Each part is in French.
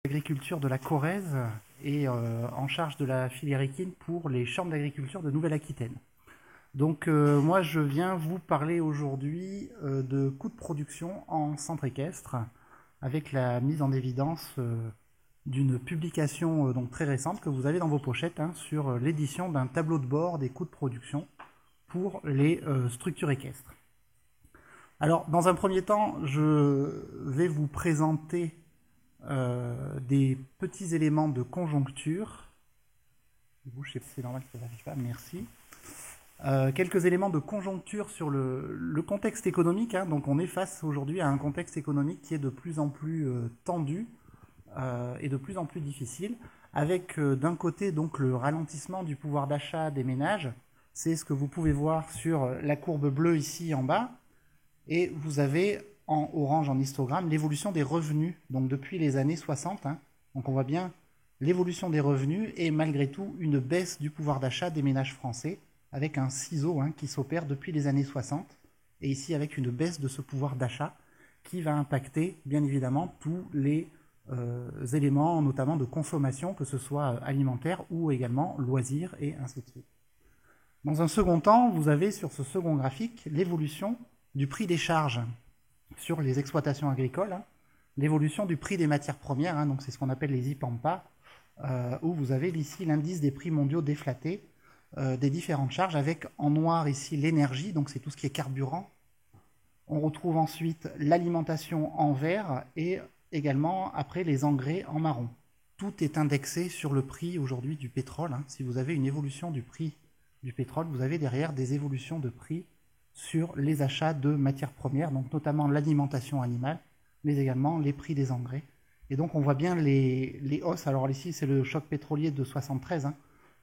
L'agriculture de la Corrèze et en charge de la filière équine pour les chambres d'agriculture de Nouvelle-Aquitaine. Donc moi je viens vous parler aujourd'hui de coûts de production en centre équestre avec la mise en évidence d'une publication donc très récente que vous avez dans vos pochettes sur l'édition d'un tableau de bord des coûts de production pour les structures équestres. Alors dans un premier temps je vais vous présenter des petits éléments de conjoncture. C'est normal que ça n'arrive pas, merci. Quelques éléments de conjoncture sur le contexte économique. Donc on est face aujourd'hui à un contexte économique qui est de plus en plus tendu et de plus en plus difficile, avec d'un côté donc le ralentissement du pouvoir d'achat des ménages. C'est ce que vous pouvez voir sur la courbe bleue ici en bas. Et vous avez en orange en histogramme l'évolution des revenus, donc depuis les années 60. Donc on voit bien l'évolution des revenus et malgré tout une baisse du pouvoir d'achat des ménages français avec un ciseau qui s'opère depuis les années 60 et ici avec une baisse de ce pouvoir d'achat qui va impacter bien évidemment tous les éléments notamment de consommation, que ce soit alimentaire ou également loisirs et ainsi de suite. Dans un second temps, vous avez sur ce second graphique l'évolution du prix des charges sur les exploitations agricoles, l'évolution du prix des matières premières, donc c'est ce qu'on appelle les IPAMPA, où vous avez ici l'indice des prix mondiaux déflatés des différentes charges, avec en noir ici l'énergie, donc c'est tout ce qui est carburant. On retrouve ensuite l'alimentation en vert et également après les engrais en marron. Tout est indexé sur le prix aujourd'hui du pétrole. Si vous avez une évolution du prix du pétrole, vous avez derrière des évolutions de prix sur les achats de matières premières, donc notamment l'alimentation animale, mais également les prix des engrais. Et donc on voit bien les hausses. Alors ici c'est le choc pétrolier de 73,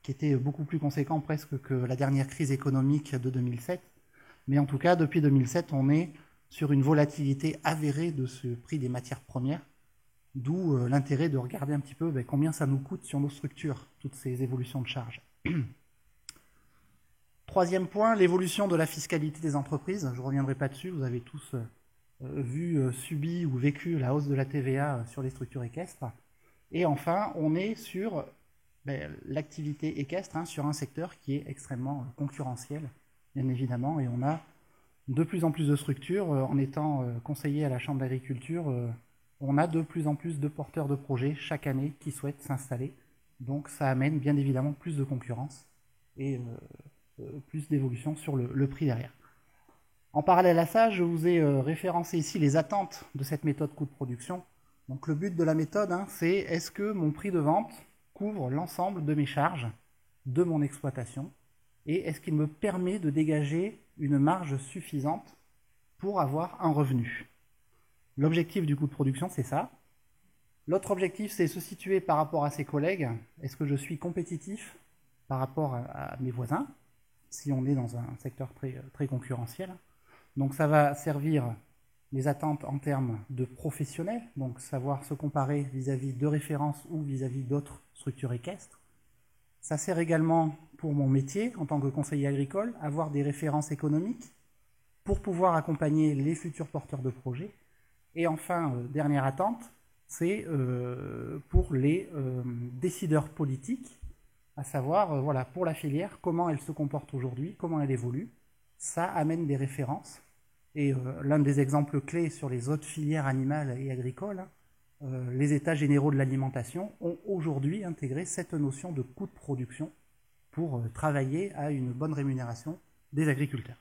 qui était beaucoup plus conséquent presque que la dernière crise économique de 2007. Mais en tout cas, depuis 2007, on est sur une volatilité avérée de ce prix des matières premières, d'où l'intérêt de regarder un petit peu combien ça nous coûte sur nos structures, toutes ces évolutions de charges. Troisième point, l'évolution de la fiscalité des entreprises. Je ne reviendrai pas dessus, vous avez tous subi ou vécu la hausse de la TVA sur les structures équestres. Et enfin, on est sur l'activité équestre, sur un secteur qui est extrêmement concurrentiel, bien évidemment, et on a de plus en plus de structures. En étant conseiller à la Chambre d'agriculture, on a de plus en plus de porteurs de projets chaque année qui souhaitent s'installer. Donc ça amène bien évidemment plus de concurrence et plus d'évolution sur le prix derrière. En parallèle à ça, je vous ai référencé ici les attentes de cette méthode coût de production. Donc le but de la méthode, c'est est-ce que mon prix de vente couvre l'ensemble de mes charges de mon exploitation et est-ce qu'il me permet de dégager une marge suffisante pour avoir un revenu. L'objectif du coût de production, c'est ça. L'autre objectif, c'est se situer par rapport à ses collègues. Est-ce que je suis compétitif par rapport à mes voisins, si on est dans un secteur très concurrentiel. Donc ça va servir les attentes en termes de professionnels, donc savoir se comparer vis-à-vis de références ou vis-à-vis d'autres structures équestres. Ça sert également pour mon métier en tant que conseiller agricole, avoir des références économiques pour pouvoir accompagner les futurs porteurs de projets. Et enfin, dernière attente, c'est pour les décideurs politiques, à savoir, voilà, pour la filière, comment elle se comporte aujourd'hui, comment elle évolue. Ça amène des références. Et l'un des exemples clés sur les autres filières animales et agricoles, les états généraux de l'alimentation ont aujourd'hui intégré cette notion de coût de production pour travailler à une bonne rémunération des agriculteurs.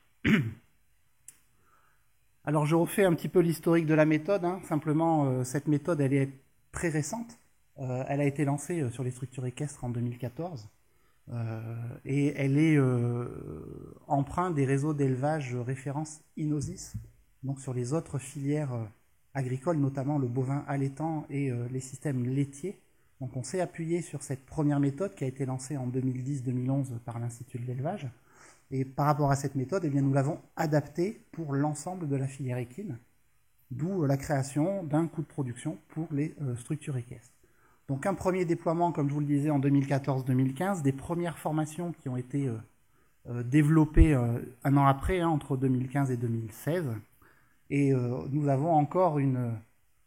Alors je refais un petit peu l'historique de la méthode. Simplement, cette méthode, elle est très récente. Elle a été lancée sur les structures équestres en 2014 et elle est empreinte des réseaux d'élevage référence Inosis, donc sur les autres filières agricoles, notamment le bovin allaitant et les systèmes laitiers. Donc on s'est appuyé sur cette première méthode qui a été lancée en 2010-2011 par l'Institut de l'élevage. Et par rapport à cette méthode, eh bien, nous l'avons adaptée pour l'ensemble de la filière équine, d'où la création d'un coût de production pour les structures équestres. Donc un premier déploiement, comme je vous le disais, en 2014-2015, des premières formations qui ont été développées un an après, entre 2015 et 2016. Et nous avons encore une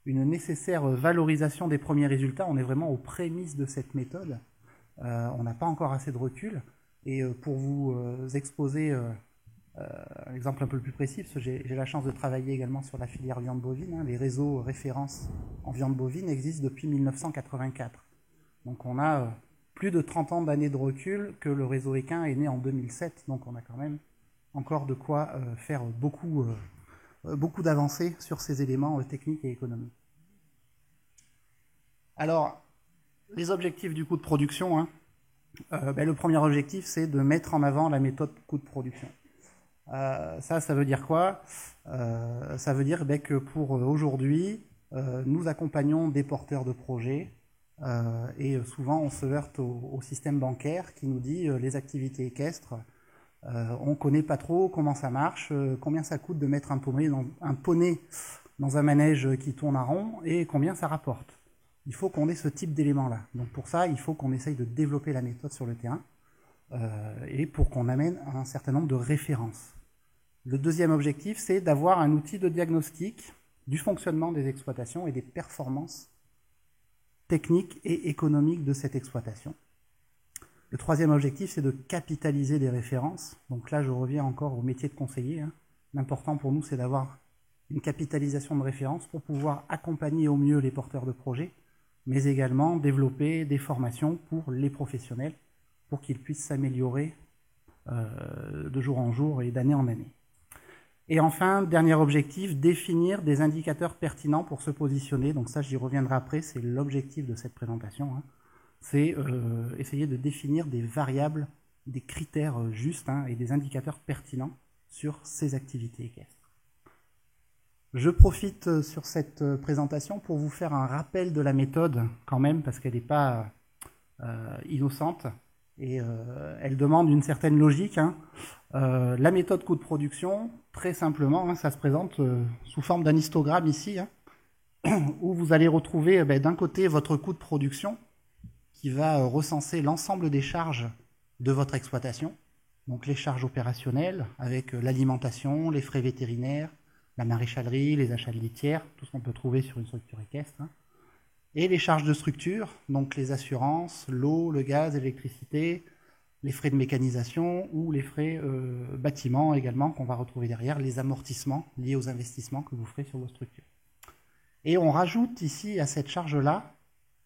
une nécessaire valorisation des premiers résultats. On est vraiment aux prémices de cette méthode. On n'a pas encore assez de recul. Et pour vous exposer un exemple un peu plus précis, parce que j'ai la chance de travailler également sur la filière viande bovine, hein, les réseaux références en viande bovine existent depuis 1984. Donc on a plus de 30 ans d'années de recul, que le réseau équin est né en 2007, donc on a quand même encore de quoi faire beaucoup d'avancées sur ces éléments techniques et économiques. Alors, les objectifs du coût de production, hein, le premier objectif, c'est de mettre en avant la méthode coût de production. Ça veut dire quoi? Ça veut dire que pour aujourd'hui, nous accompagnons des porteurs de projets et souvent on se heurte au système bancaire qui nous dit les activités équestres, on ne connaît pas trop comment ça marche, combien ça coûte de mettre un poney dans un manège qui tourne à rond et combien ça rapporte. Il faut qu'on ait ce type d'éléments-là. Donc pour ça, il faut qu'on essaye de développer la méthode sur le terrain et pour qu'on amène un certain nombre de références. Le deuxième objectif, c'est d'avoir un outil de diagnostic du fonctionnement des exploitations et des performances techniques et économiques de cette exploitation. Le troisième objectif, c'est de capitaliser des références. Donc là, je reviens encore au métier de conseiller, hein. L'important pour nous, c'est d'avoir une capitalisation de références pour pouvoir accompagner au mieux les porteurs de projets, mais également développer des formations pour les professionnels, pour qu'ils puissent s'améliorer de jour en jour et d'année en année. Et enfin, dernier objectif, définir des indicateurs pertinents pour se positionner. Donc ça, j'y reviendrai après, c'est l'objectif de cette présentation, hein. C'est essayer de définir des variables, des critères justes, hein, et des indicateurs pertinents sur ces activités équestres. Je profite sur cette présentation pour vous faire un rappel de la méthode quand même, parce qu'elle n'est pas innocente et elle demande une certaine logique, hein. La méthode coût de production, très simplement, hein, ça se présente sous forme d'un histogramme ici, hein, où vous allez retrouver d'un côté votre coût de production qui va recenser l'ensemble des charges de votre exploitation, donc les charges opérationnelles avec l'alimentation, les frais vétérinaires, la maréchalerie, les achats de litière, tout ce qu'on peut trouver sur une structure équestre, hein. Et les charges de structure, donc les assurances, l'eau, le gaz, l'électricité, les frais de mécanisation ou les frais bâtiments également qu'on va retrouver derrière, les amortissements liés aux investissements que vous ferez sur vos structures. Et on rajoute ici à cette charge-là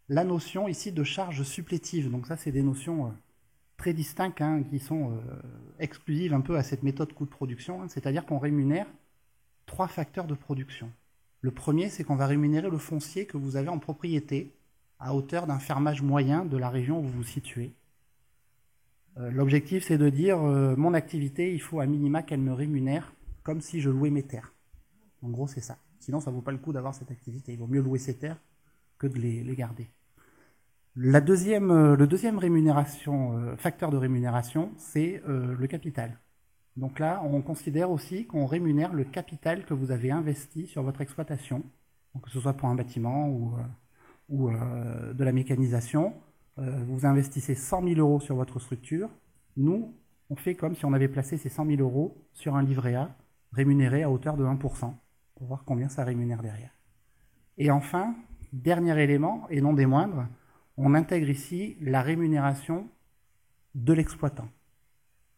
la notion ici de charge supplétive. Donc ça, c'est des notions très distinctes, hein, qui sont exclusives un peu à cette méthode coût de production, hein, c'est-à-dire qu'on rémunère 3 facteurs de production. Le premier, c'est qu'on va rémunérer le foncier que vous avez en propriété à hauteur d'un fermage moyen de la région où vous vous situez. L'objectif, c'est de dire mon activité, il faut à minima qu'elle me rémunère comme si je louais mes terres. En gros, c'est ça. Sinon, ça ne vaut pas le coup d'avoir cette activité. Il vaut mieux louer ses terres que de les garder. Le deuxième facteur de rémunération, c'est le capital. Donc là, on considère aussi qu'on rémunère le capital que vous avez investi sur votre exploitation, donc que ce soit pour un bâtiment ou de la mécanisation. Vous investissez 100 000 euros sur votre structure. Nous, on fait comme si on avait placé ces 100 000 euros sur un livret A, rémunéré à hauteur de 1%, pour voir combien ça rémunère derrière. Et enfin, dernier élément, et non des moindres, on intègre ici la rémunération de l'exploitant.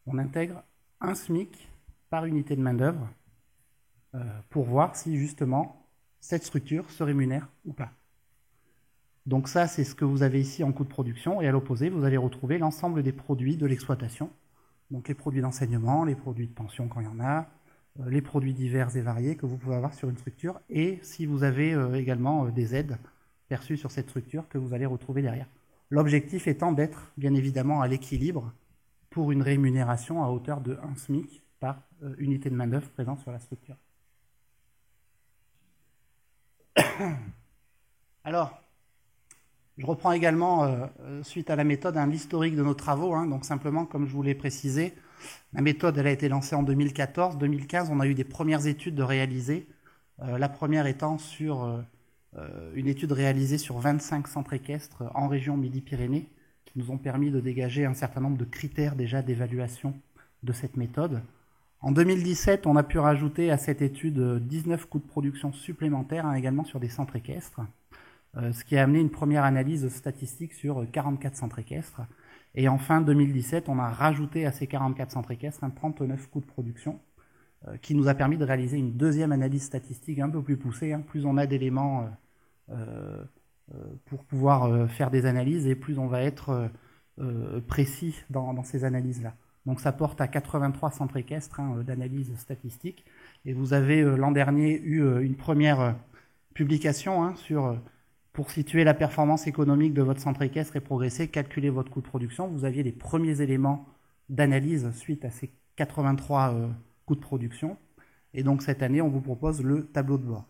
On intègre un SMIC par unité de main-d'œuvre pour voir si justement cette structure se rémunère ou pas. Donc ça, c'est ce que vous avez ici en coût de production, et à l'opposé, vous allez retrouver l'ensemble des produits de l'exploitation. Donc les produits d'enseignement, les produits de pension quand il y en a, les produits divers et variés que vous pouvez avoir sur une structure, et si vous avez également des aides perçues sur cette structure que vous allez retrouver derrière. L'objectif étant d'être bien évidemment à l'équilibre pour une rémunération à hauteur de 1 SMIC par unité de main-d'œuvre présente sur la structure. Alors, je reprends également, suite à la méthode, l'historique de nos travaux, hein. Donc simplement, comme je vous l'ai précisé, la méthode elle a été lancée en 2014. 2015, on a eu des premières études de réaliser. La première étant sur une étude réalisée sur 25 centres équestres en région Midi-Pyrénées, qui nous ont permis de dégager un certain nombre de critères déjà d'évaluation de cette méthode. En 2017, on a pu rajouter à cette étude 19 coûts de production supplémentaires également sur des centres équestres, ce qui a amené une première analyse statistique sur 44 centres équestres. Et en fin 2017, on a rajouté à ces 44 centres équestres 39 coûts de production, qui nous a permis de réaliser une deuxième analyse statistique un peu plus poussée. Plus on a d'éléments pour pouvoir faire des analyses, et plus on va être précis dans ces analyses-là. Donc ça porte à 83 centres équestres d'analyse statistique. Et vous avez l'an dernier eu une première publication pour situer la performance économique de votre centre équestre et progresser, calculer votre coût de production. Vous aviez les premiers éléments d'analyse suite à ces 83 coûts de production. Et donc cette année, on vous propose le tableau de bord.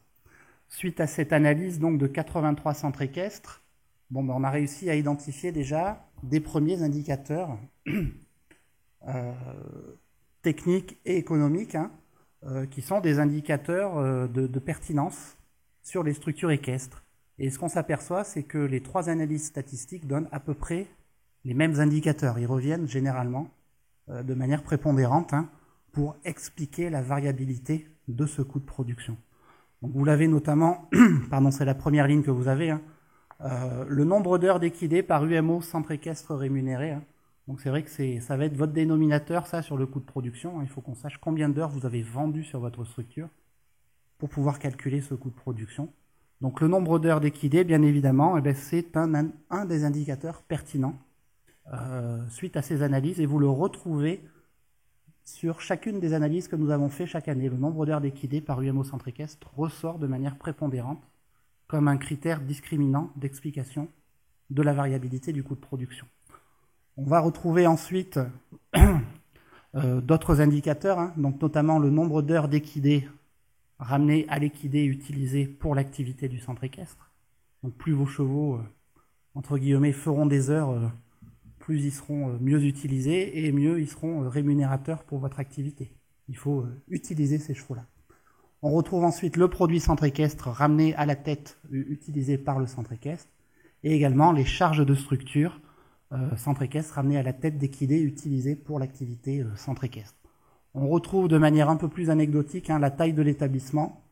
Suite à cette analyse donc, de 83 centres équestres, on a réussi à identifier déjà des premiers indicateurs techniques et économiques qui sont des indicateurs de pertinence sur les structures équestres. Et ce qu'on s'aperçoit, c'est que les 3 analyses statistiques donnent à peu près les mêmes indicateurs. Ils reviennent généralement de manière prépondérante pour expliquer la variabilité de ce coût de production. Donc vous l'avez notamment, pardon, c'est la première ligne que vous avez, le nombre d'heures d'équidés par UMO centre équestre rémunéré. Donc c'est vrai que ça va être votre dénominateur, ça, sur le coût de production. Il faut qu'on sache combien d'heures vous avez vendu sur votre structure pour pouvoir calculer ce coût de production. Donc le nombre d'heures d'équidés, bien évidemment, c'est un des indicateurs pertinents suite à ces analyses, et vous le retrouvez sur chacune des analyses que nous avons fait chaque année. Le nombre d'heures d'équidés par UMO centre équestre ressort de manière prépondérante comme un critère discriminant d'explication de la variabilité du coût de production. On va retrouver ensuite d'autres indicateurs, donc notamment le nombre d'heures d'équidés ramenés à l'équidé utilisé pour l'activité du centre équestre. Donc plus vos chevaux, entre guillemets, feront des heures, plus ils seront mieux utilisés et mieux ils seront rémunérateurs pour votre activité. Il faut utiliser ces chevaux-là. On retrouve ensuite le produit centre équestre ramené à la tête utilisé par le centre équestre, et également les charges de structure centre équestre ramenées à la tête d'équidé utilisée pour l'activité centre équestre. On retrouve de manière un peu plus anecdotique la taille de l'établissement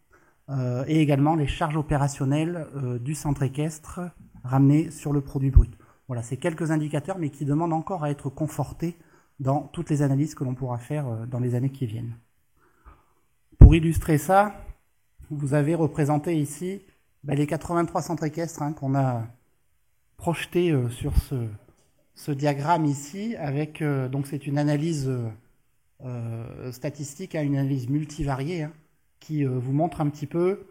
et également les charges opérationnelles du centre équestre ramenées sur le produit brut. Voilà, c'est quelques indicateurs, mais qui demandent encore à être confortés dans toutes les analyses que l'on pourra faire dans les années qui viennent. Pour illustrer ça, vous avez représenté ici les 83 centres équestres qu'on a projetés sur ce diagramme ici, avec donc c'est une analyse statistique, une analyse multivariée qui vous montre un petit peu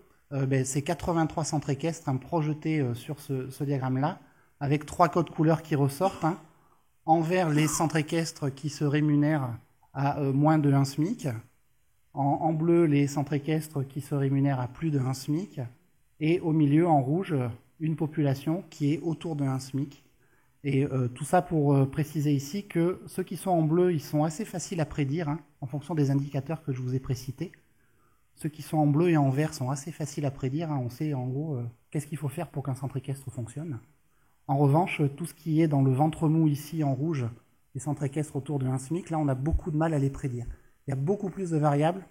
ces 83 centres équestres projetés sur ce diagramme-là, avec 3 codes couleurs qui ressortent. En vert, les centres équestres qui se rémunèrent à moins de 1 SMIC. En bleu, les centres équestres qui se rémunèrent à plus de 1 SMIC. Et au milieu, en rouge, une population qui est autour de 1 SMIC. Et tout ça pour préciser ici que ceux qui sont en bleu, ils sont assez faciles à prédire en fonction des indicateurs que je vous ai précités. Ceux qui sont en bleu et en vert sont assez faciles à prédire. On sait en gros qu'est-ce qu'il faut faire pour qu'un centre équestre fonctionne. En revanche, tout ce qui est dans le ventre mou ici en rouge, les centres équestres autour de 1 SMIC, là on a beaucoup de mal à les prédire. Il y a beaucoup plus de variables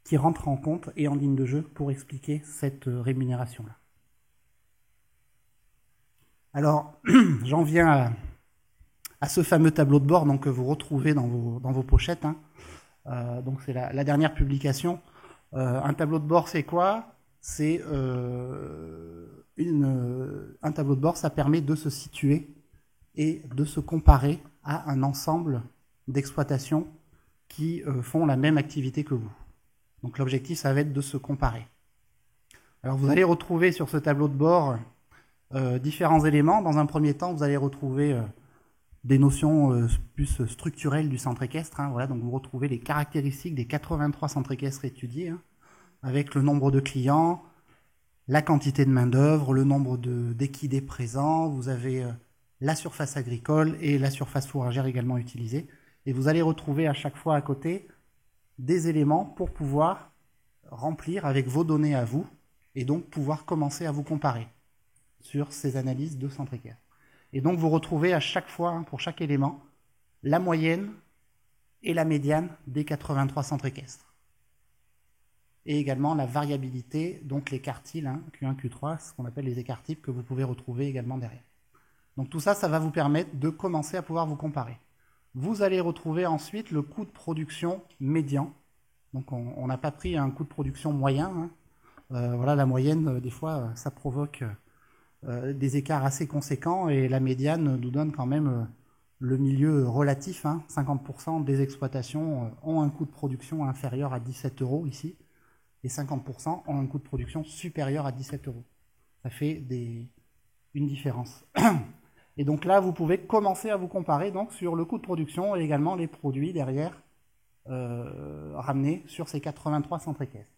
qui rentrent en compte et en ligne de jeu pour expliquer cette rémunération-là. Alors, j'en viens à ce fameux tableau de bord que vous retrouvez dans vos pochettes. Donc c'est la dernière publication. Un tableau de bord, c'est quoi? C'est un tableau de bord, ça permet de se situer et de se comparer à un ensemble d'exploitations qui font la même activité que vous. Donc l'objectif, ça va être de se comparer. Alors vous allez retrouver sur ce tableau de bord différents éléments. Dans un premier temps, vous allez retrouver des notions plus structurelles du centre équestre. Voilà, donc vous retrouvez les caractéristiques des 83 centres équestres étudiés, avec le nombre de clients, la quantité de main-d'œuvre, le nombre d'équidés présents. Vous avez la surface agricole et la surface fourragère également utilisée. Et vous allez retrouver à chaque fois à côté des éléments pour pouvoir remplir avec vos données à vous et donc pouvoir commencer à vous comparer sur ces analyses de centre équestre. Et donc vous retrouvez à chaque fois, pour chaque élément, la moyenne et la médiane des 83 centres équestres. Et également la variabilité, donc les quartiles, hein, Q1, Q3, ce qu'on appelle les écarts types que vous pouvez retrouver également derrière. Donc tout ça, ça va vous permettre de commencer à pouvoir vous comparer. Vous allez retrouver ensuite le coût de production médian. Donc on n'a pas pris un coût de production moyen, hein. Voilà, la moyenne, des fois, ça provoque des écarts assez conséquents et la médiane nous donne quand même le milieu relatif, hein. 50% des exploitations ont un coût de production inférieur à 17 € ici et 50% ont un coût de production supérieur à 17 €. Ça fait une différence. Et donc là, vous pouvez commencer à vous comparer donc, sur le coût de production et également les produits derrière ramenés sur ces 83 centres équestres.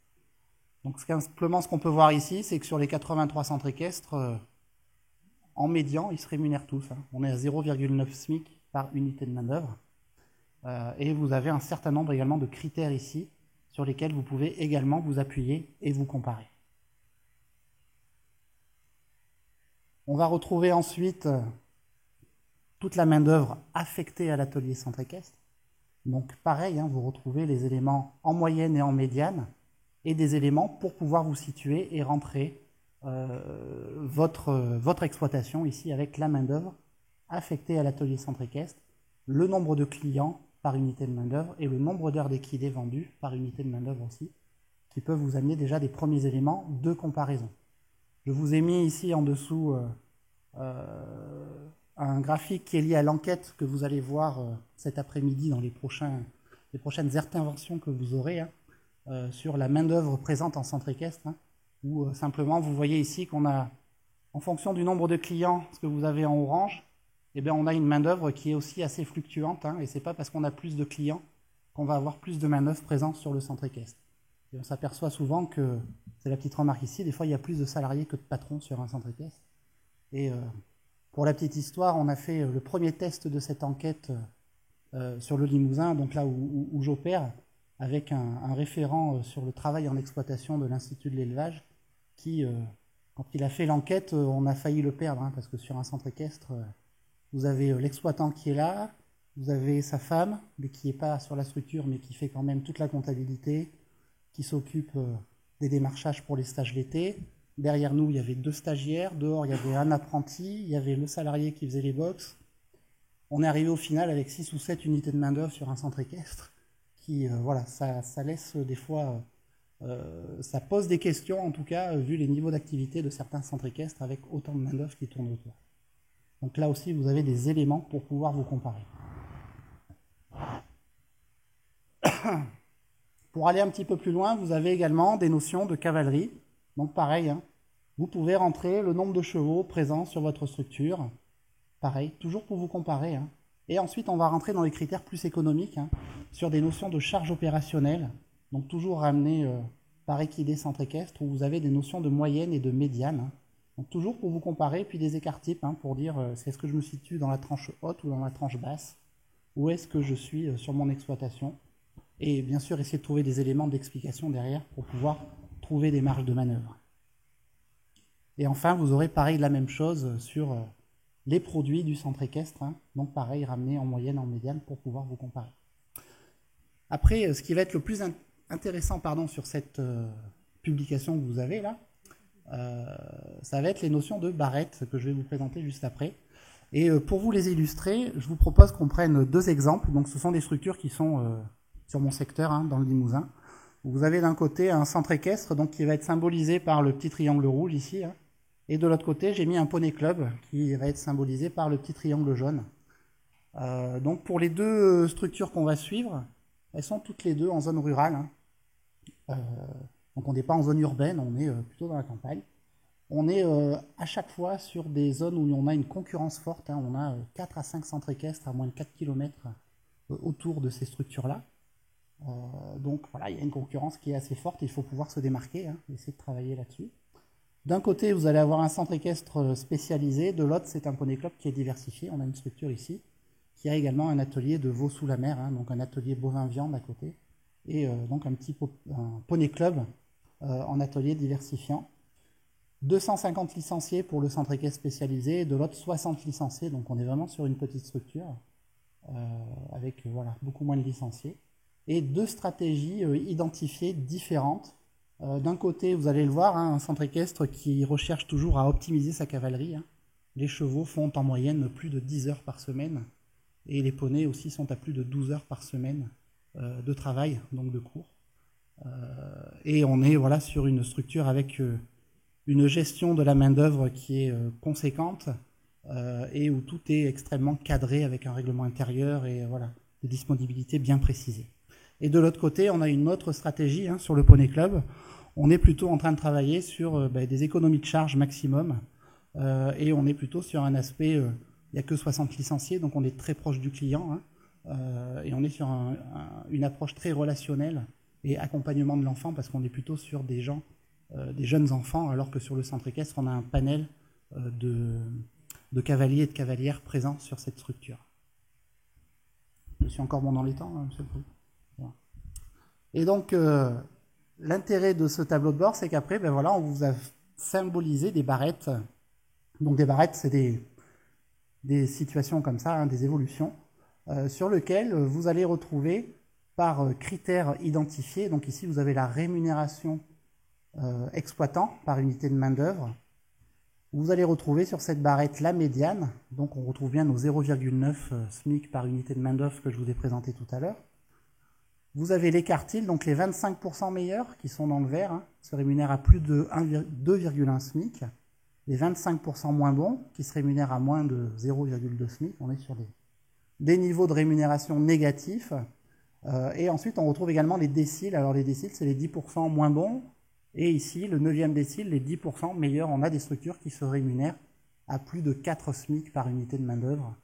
Donc simplement ce qu'on peut voir ici, c'est que sur les 83 centres équestres, en médian, ils se rémunèrent tous, hein. On est à 0,9 SMIC par unité de main-d'œuvre. Et vous avez un certain nombre également de critères ici sur lesquels vous pouvez également vous appuyer et vous comparer. On va retrouver ensuite toute la main-d'œuvre affectée à l'atelier centre équestre. Donc pareil, hein, vous retrouvez les éléments en moyenne et en médiane et des éléments pour pouvoir vous situer et rentrer votre exploitation ici avec la main-d'œuvre affectée à l'atelier centre équestre, le nombre de clients par unité de main-d'œuvre et le nombre d'heures d'équidés vendues par unité de main-d'œuvre aussi, qui peuvent vous amener déjà des premiers éléments de comparaison. Je vous ai mis ici en dessous un graphique qui est lié à l'enquête que vous allez voir cet après-midi dans les prochaines interventions que vous aurez, hein, sur la main-d'œuvre présente en centre équestre, hein, où simplement vous voyez ici qu'on a, en fonction du nombre de clients, ce que vous avez en orange, eh bien, on a une main-d'œuvre qui est aussi assez fluctuante, hein, et ce n'est pas parce qu'on a plus de clients qu'on va avoir plus de main-d'œuvre présente sur le centre équestre. Et on s'aperçoit souvent que, c'est la petite remarque ici, des fois il y a plus de salariés que de patrons sur un centre équestre. Et pour la petite histoire, on a fait le premier test de cette enquête sur le Limousin, donc là où j'opère, avec un référent sur le travail en exploitation de l'Institut de l'élevage, qui, quand il a fait l'enquête, on a failli le perdre, hein, parce que sur un centre équestre, vous avez l'exploitant qui est là, vous avez sa femme, mais qui n'est pas sur la structure, mais qui fait quand même toute la comptabilité, qui s'occupe des démarchages pour les stages l'été. Derrière nous, il y avait 2 stagiaires, dehors, il y avait un apprenti, il y avait le salarié qui faisait les box. On est arrivé au final avec 6 ou 7 unités de main-d'œuvre sur un centre équestre, qui, voilà, ça laisse des fois, ça pose des questions, en tout cas, vu les niveaux d'activité de certains centres équestres avec autant de main-d'œuvre qui tournent autour. Donc là aussi, vous avez des éléments pour pouvoir vous comparer. Pour aller un petit peu plus loin, vous avez également des notions de cavalerie. Donc pareil, hein, vous pouvez rentrer le nombre de chevaux présents sur votre structure. Pareil, toujours pour vous comparer, hein. Et ensuite, on va rentrer dans les critères plus économiques, hein, sur des notions de charge opérationnelle. Donc toujours ramener par équidé centre équestre, où vous avez des notions de moyenne et de médiane, hein. Donc toujours pour vous comparer, puis des écarts types, hein, pour dire est-ce que je me situe dans la tranche haute ou dans la tranche basse, où est-ce que je suis sur mon exploitation. Et bien sûr, essayer de trouver des éléments d'explication derrière pour pouvoir trouver des marges de manœuvre. Et enfin, vous aurez pareil la même chose sur les produits du centre équestre, hein, donc pareil, ramener en moyenne, en médiane pour pouvoir vous comparer. Après, ce qui va être le plus intéressant sur cette publication que vous avez là, ça va être les notions de barrettes que je vais vous présenter juste après. Et pour vous les illustrer, je vous propose qu'on prenne 2 exemples. Donc ce sont des structures qui sont sur mon secteur, hein, dans le Limousin. Vous avez d'un côté un centre équestre donc, qui va être symbolisé par le petit triangle rouge ici, hein, et de l'autre côté j'ai mis un poney club qui va être symbolisé par le petit triangle jaune. Donc pour les 2 structures qu'on va suivre, elles sont toutes les 2 en zone rurale, hein. Donc on n'est pas en zone urbaine, on est plutôt dans la campagne. On est à chaque fois sur des zones où on a une concurrence forte, hein. On a 4 à 5 centres équestres à moins de 4 km autour de ces structures-là. Donc voilà, il y a une concurrence qui est assez forte, il faut pouvoir se démarquer, hein, essayer de travailler là-dessus. D'un côté, vous allez avoir un centre équestre spécialisé, de l'autre, c'est un poney club qui est diversifié. On a une structure ici, qui a également un atelier de veau sous la mer, hein, donc un atelier bovin-viande à côté, et donc un poney club en atelier diversifiant. 250 licenciés pour le centre équestre spécialisé, et de l'autre 60 licenciés, donc on est vraiment sur une petite structure. avec voilà, beaucoup moins de licenciés, et deux stratégies identifiées différentes. D'un côté, vous allez le voir, hein, un centre équestre qui recherche toujours à optimiser sa cavalerie. Hein. Les chevaux font en moyenne plus de 10 heures par semaine, et les poneys aussi sont à plus de 12 heures par semaine de travail, donc de cours. Et on est voilà, sur une structure avec une gestion de la main-d'œuvre qui est conséquente et où tout est extrêmement cadré avec un règlement intérieur et voilà, des disponibilités bien précisées. Et de l'autre côté, on a une autre stratégie hein, sur le Poney Club. On est plutôt en train de travailler sur des économies de charge maximum et on est plutôt sur un aspect, il n'y a que 60 licenciés, donc on est très proche du client hein, et on est sur une approche très relationnelle et accompagnement de l'enfant parce qu'on est plutôt sur des gens, des jeunes enfants, alors que sur le centre équestre, on a un panel de cavaliers et de cavalières présents sur cette structure. Je suis encore bon dans les temps, hein, monsieur le Président. Voilà. Et donc, l'intérêt de ce tableau de bord, c'est qu'après, ben voilà, on vous a symbolisé des barrettes. Donc des barrettes, c'est des situations comme ça, hein, des évolutions, sur lesquelles vous allez retrouver par critères identifiés. Donc ici, vous avez la rémunération exploitant par unité de main-d'œuvre. Vous allez retrouver sur cette barrette la médiane. Donc on retrouve bien nos 0,9 SMIC par unité de main-d'œuvre que je vous ai présenté tout à l'heure. Vous avez les quartiles, donc les 25% meilleurs qui sont dans le vert, hein, se rémunèrent à plus de 2,1 SMIC. Les 25% moins bons qui se rémunèrent à moins de 0,2 SMIC. On est sur des niveaux de rémunération négatifs. Et ensuite, on retrouve également les déciles. Alors les déciles, c'est les 10% moins bons. Et ici, le 9e décile, les 10% meilleurs. On a des structures qui se rémunèrent à plus de 4 SMIC par unité de main-d'œuvre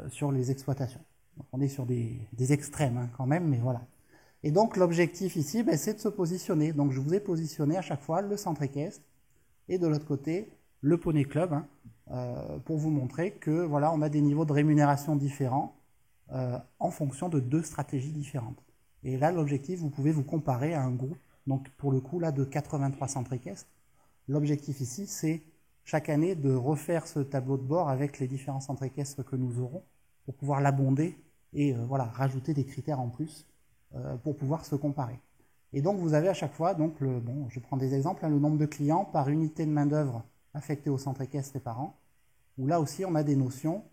sur les exploitations. Donc, on est sur des extrêmes hein, quand même, mais voilà. Et donc l'objectif ici, ben, c'est de se positionner. Donc je vous ai positionné à chaque fois le centre équestre et de l'autre côté le Poney Club hein, pour vous montrer que voilà, on a des niveaux de rémunération différents en fonction de deux stratégies différentes. Et là, l'objectif, vous pouvez vous comparer à un groupe, donc pour le coup là de 83 centres équestres. L'objectif ici, c'est chaque année de refaire ce tableau de bord avec les différents centres équestres que nous aurons pour pouvoir l'abonder et voilà, rajouter des critères en plus pour pouvoir se comparer. Et donc vous avez à chaque fois, donc bon, je prends des exemples, hein, le nombre de clients par unité de main-d'œuvre affectée au centre équestre et par an, où là aussi on a des notions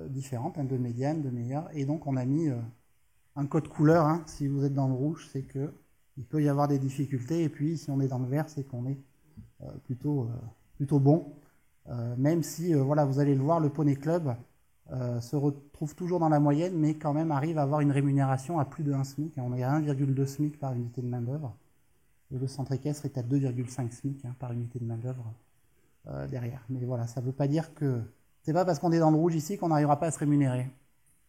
différentes, hein, de médiane, de meilleure, et donc on a mis un code couleur, hein, si vous êtes dans le rouge, c'est que il peut y avoir des difficultés, et puis si on est dans le vert, c'est qu'on est plutôt bon, même si, voilà, vous allez le voir, le Poney Club se retrouve toujours dans la moyenne, mais quand même arrive à avoir une rémunération à plus de 1 SMIC. On est à 1,2 SMIC par unité de main-d'œuvre. Et le centre équestre est à 2,5 SMIC hein, par unité de main-d'œuvre derrière. Mais voilà, ça ne veut pas dire que c'est pas parce qu'on est dans le rouge ici qu'on n'arrivera pas à se rémunérer.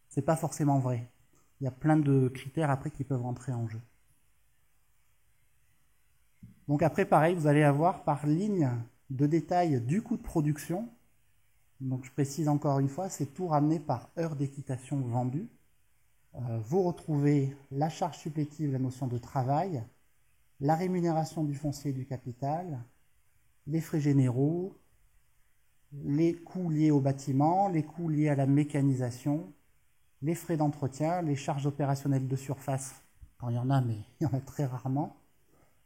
C'est pas forcément vrai. Il y a plein de critères après qui peuvent rentrer en jeu. Donc après, pareil, vous allez avoir par ligne de détail du coût de production. Donc je précise encore une fois, c'est tout ramené par heure d'équitation vendue. Vous retrouvez la charge supplétive, la notion de travail, la rémunération du foncier et du capital, les frais généraux, les coûts liés au bâtiment, les coûts liés à la mécanisation, les frais d'entretien, les charges opérationnelles de surface, quand il y en a, mais il y en a très rarement,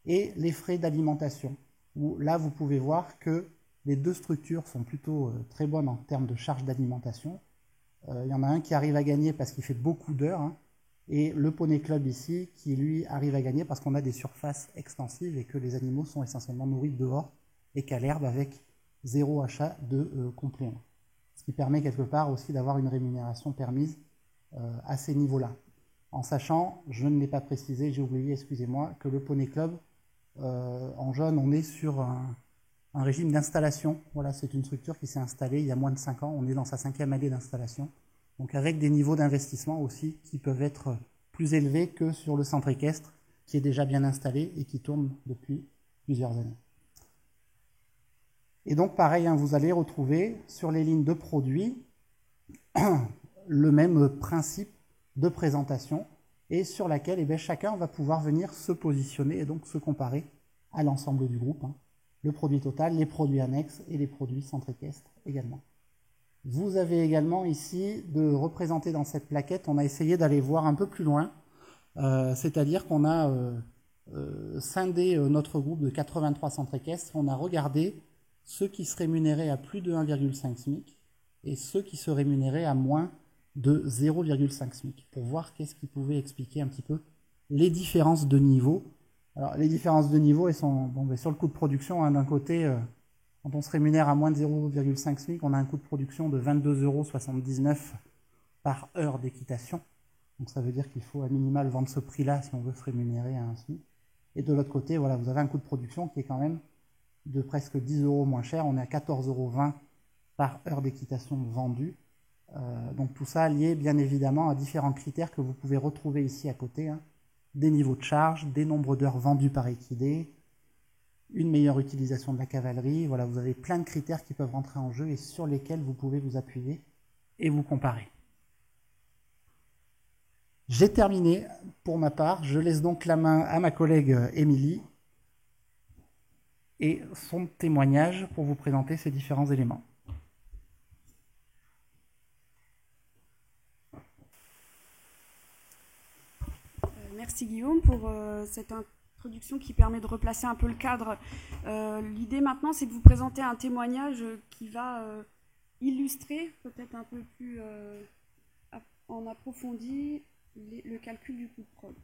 et les frais d'alimentation, où là vous pouvez voir que les deux structures sont plutôt très bonnes en termes de charges d'alimentation. Il y en a un qui arrive à gagner parce qu'il fait beaucoup d'heures, hein, et le Poney Club ici qui lui arrive à gagner parce qu'on a des surfaces extensives et que les animaux sont essentiellement nourris dehors et qu'à l'herbe avec zéro achat de compléments. Ce qui permet quelque part aussi d'avoir une rémunération permise à ces niveaux-là. En sachant, je ne l'ai pas précisé, j'ai oublié, excusez-moi, que le Poney Club, en jaune, on est sur un régime d'installation. Voilà, c'est une structure qui s'est installée il y a moins de 5 ans. On est dans sa 5e année d'installation. Donc avec des niveaux d'investissement aussi qui peuvent être plus élevés que sur le centre équestre qui est déjà bien installé et qui tourne depuis plusieurs années. Et donc pareil, hein, vous allez retrouver sur les lignes de produits le même principe de présentation et sur laquelle eh bien, chacun va pouvoir venir se positionner et donc se comparer à l'ensemble du groupe. Hein. Le produit total, les produits annexes et les produits centre équestre également. Vous avez également ici de représenter dans cette plaquette, on a essayé d'aller voir un peu plus loin, c'est-à-dire qu'on a scindé notre groupe de 83 centres équestres, on a regardé ceux qui se rémunéraient à plus de 1,5 SMIC et ceux qui se rémunéraient à moins de 0,5 SMIC, pour voir qu'est-ce qui pouvait expliquer un petit peu les différences de niveau. Alors les différences de niveau, elles sont sur le coût de production, hein, d'un côté, quand on se rémunère à moins de 0,5 SMIC, on a un coût de production de 22,79 € par heure d'équitation. Donc ça veut dire qu'il faut à minimal vendre ce prix-là si on veut se rémunérer à un SMIC. Et de l'autre côté, voilà, vous avez un coût de production qui est quand même de presque 10 € moins cher. On est à 14,20 € par heure d'équitation vendue. Donc tout ça lié bien évidemment à différents critères que vous pouvez retrouver ici à côté, hein. Des niveaux de charge, des nombres d'heures vendues par équidé, une meilleure utilisation de la cavalerie. Voilà, vous avez plein de critères qui peuvent rentrer en jeu et sur lesquels vous pouvez vous appuyer et vous comparer. J'ai terminé pour ma part. Je laisse donc la main à ma collègue Émilie et son témoignage pour vous présenter ces différents éléments. Merci Guillaume pour cette introduction qui permet de replacer un peu le cadre. L'idée maintenant, c'est de vous présenter un témoignage qui va illustrer peut-être un peu plus en approfondi le calcul du coût de prod.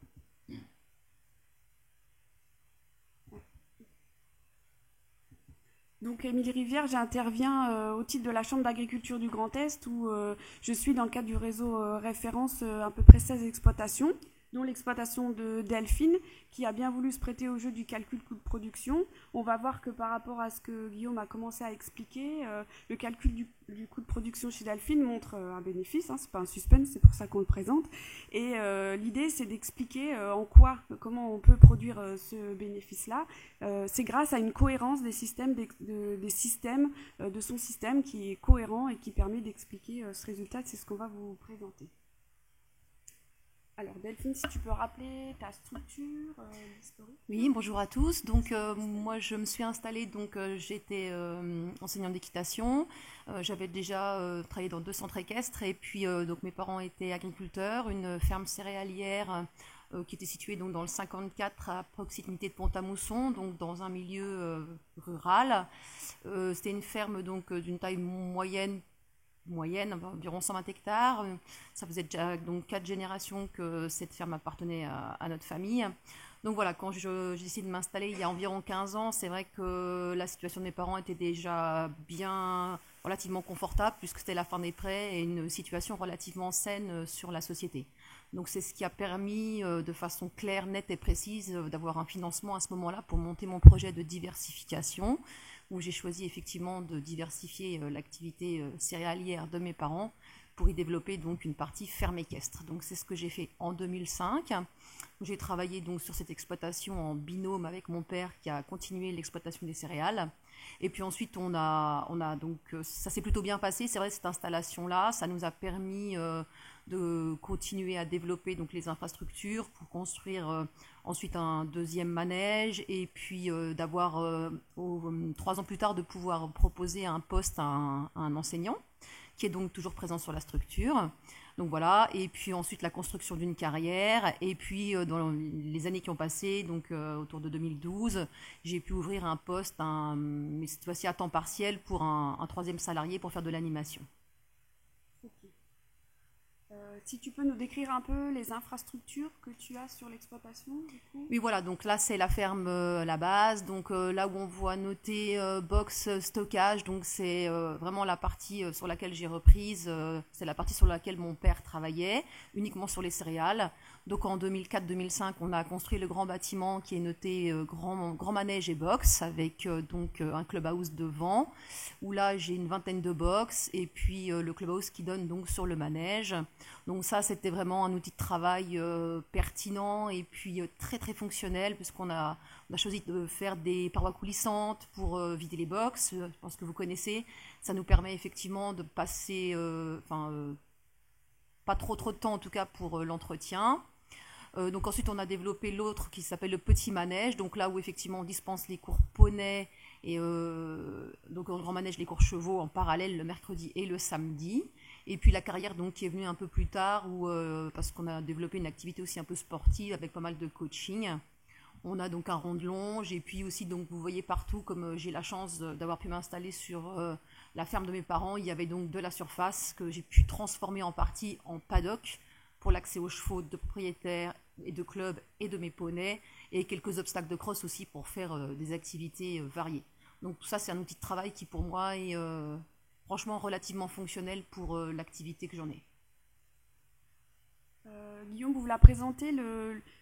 Donc Émilie Rivière, j'interviens au titre de la Chambre d'agriculture du Grand Est où je suis dans le cadre du réseau référence à peu près 16 exploitations, dont l'exploitation de Delphine, qui a bien voulu se prêter au jeu du calcul coût de production. On va voir que par rapport à ce que Guillaume a commencé à expliquer, le calcul du coût de production chez Delphine montre un bénéfice, hein, c'est pas un suspense, c'est pour ça qu'on le présente. Et l'idée, c'est d'expliquer comment on peut produire ce bénéfice-là. C'est grâce à une cohérence des systèmes, de son système qui est cohérent et qui permet d'expliquer ce résultat. C'est ce qu'on va vous présenter. Alors Delphine, si tu peux rappeler ta structure, l'historique. Oui, bonjour à tous. Donc moi je me suis installée, donc j'étais enseignante d'équitation. J'avais déjà travaillé dans 2 centres équestres et puis donc mes parents étaient agriculteurs, une ferme céréalière qui était située donc dans le 54 à proximité de Pont-à-Mousson, donc dans un milieu rural. C'était une ferme donc d'une taille moyenne, environ 120 hectares. Ça faisait déjà donc 4 générations que cette ferme appartenait à notre famille. Donc voilà, quand j'ai décidé de m'installer il y a environ 15 ans, c'est vrai que la situation de mes parents était déjà bien relativement confortable puisque c'était la fin des prêts et une situation relativement saine sur la société. Donc c'est ce qui a permis de façon claire, nette et précise d'avoir un financement à ce moment-là pour monter mon projet de diversification, où j'ai choisi effectivement de diversifier l'activité céréalière de mes parents pour y développer donc une partie ferme équestre. Donc c'est ce que j'ai fait en 2005. J'ai travaillé donc sur cette exploitation en binôme avec mon père qui a continué l'exploitation des céréales. Et puis ensuite on a donc ça s'est plutôt bien passé. C'est vrai, cette installation-là, ça nous a permis de continuer à développer donc les infrastructures pour construire ensuite un deuxième manège et puis d'avoir 3 ans plus tard de pouvoir proposer un poste à un enseignant qui est donc toujours présent sur la structure. Donc voilà, et puis ensuite la construction d'une carrière, et puis dans les années qui ont passé, donc autour de 2012, j'ai pu ouvrir un poste, mais cette fois-ci à temps partiel pour un 3e salarié pour faire de l'animation. Okay. Si tu peux nous décrire un peu les infrastructures que tu as sur l'exploitation, du coup. Oui, voilà, donc là c'est la ferme la base, donc là où on voit noter box stockage, donc c'est vraiment la partie sur laquelle j'ai reprise, c'est la partie sur laquelle mon père travaillait, uniquement sur les céréales. Donc en 2004-2005, on a construit le grand bâtiment qui est noté grand manège et box, avec donc un clubhouse devant, où là j'ai une vingtaine de box, et puis le clubhouse qui donne donc sur le manège. Donc ça, c'était vraiment un outil de travail pertinent et puis très très fonctionnel, puisqu'on a choisi de faire des parois coulissantes pour vider les box. Je pense que vous connaissez. Ça nous permet effectivement de passer, pas trop de temps en tout cas pour l'entretien. Donc ensuite, on a développé l'autre qui s'appelle le petit manège, donc là où effectivement on dispense les cours poney et donc en grand manège les cours chevaux en parallèle le mercredi et le samedi. Et puis la carrière donc qui est venue un peu plus tard où, parce qu'on a développé une activité aussi un peu sportive avec pas mal de coaching. On a donc un rond de longe et puis aussi donc vous voyez partout comme j'ai la chance d'avoir pu m'installer sur la ferme de mes parents, il y avait donc de la surface que j'ai pu transformer en partie en paddock pour l'accès aux chevaux de propriétaires et de clubs et de mes poneys et quelques obstacles de cross aussi pour faire des activités variées. Donc tout ça c'est un outil de travail qui pour moi est franchement relativement fonctionnel pour l'activité que j'en ai. Guillaume, vous l'a présenté,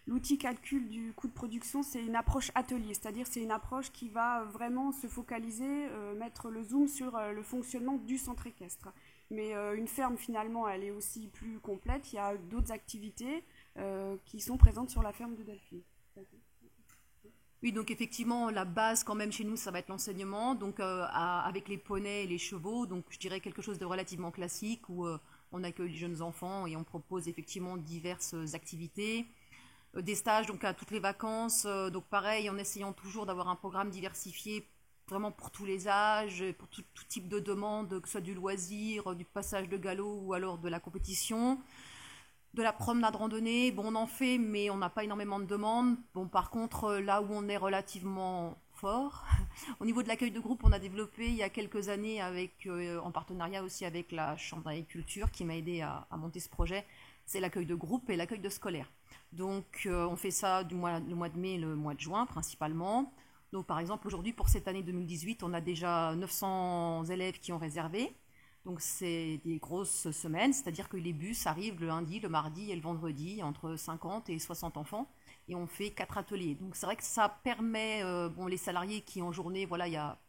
l'outil calcul du coût de production, c'est une approche atelier, c'est-à-dire c'est une approche qui va vraiment se focaliser, mettre le zoom sur le fonctionnement du centre équestre. Mais une ferme, finalement, elle est aussi plus complète. Il y a d'autres activités qui sont présentes sur la ferme de Delphine. Oui, donc effectivement, la base quand même chez nous, ça va être l'enseignement, donc avec les poneys et les chevaux, donc je dirais quelque chose de relativement classique où on accueille les jeunes enfants et on propose effectivement diverses activités, des stages donc à toutes les vacances, donc pareil en essayant toujours d'avoir un programme diversifié vraiment pour tous les âges, pour tout type de demande, que ce soit du loisir, du passage de galop ou alors de la compétition. De la promenade randonnée, bon on en fait mais on n'a pas énormément de demandes. Bon par contre là où on est relativement fort, au niveau de l'accueil de groupe on a développé il y a quelques années avec, en partenariat aussi avec la Chambre d'agriculture qui m'a aidé à monter ce projet, c'est l'accueil de groupe et l'accueil de scolaires. Donc on fait ça le mois de mai et le mois de juin principalement. Donc par exemple aujourd'hui pour cette année 2018 on a déjà 900 élèves qui ont réservé. Donc c'est des grosses semaines, c'est-à-dire que les bus arrivent le lundi, le mardi et le vendredi, entre 50 et 60 enfants, et on fait 4 ateliers. Donc c'est vrai que ça permet, les salariés qui en journée, voilà, il y a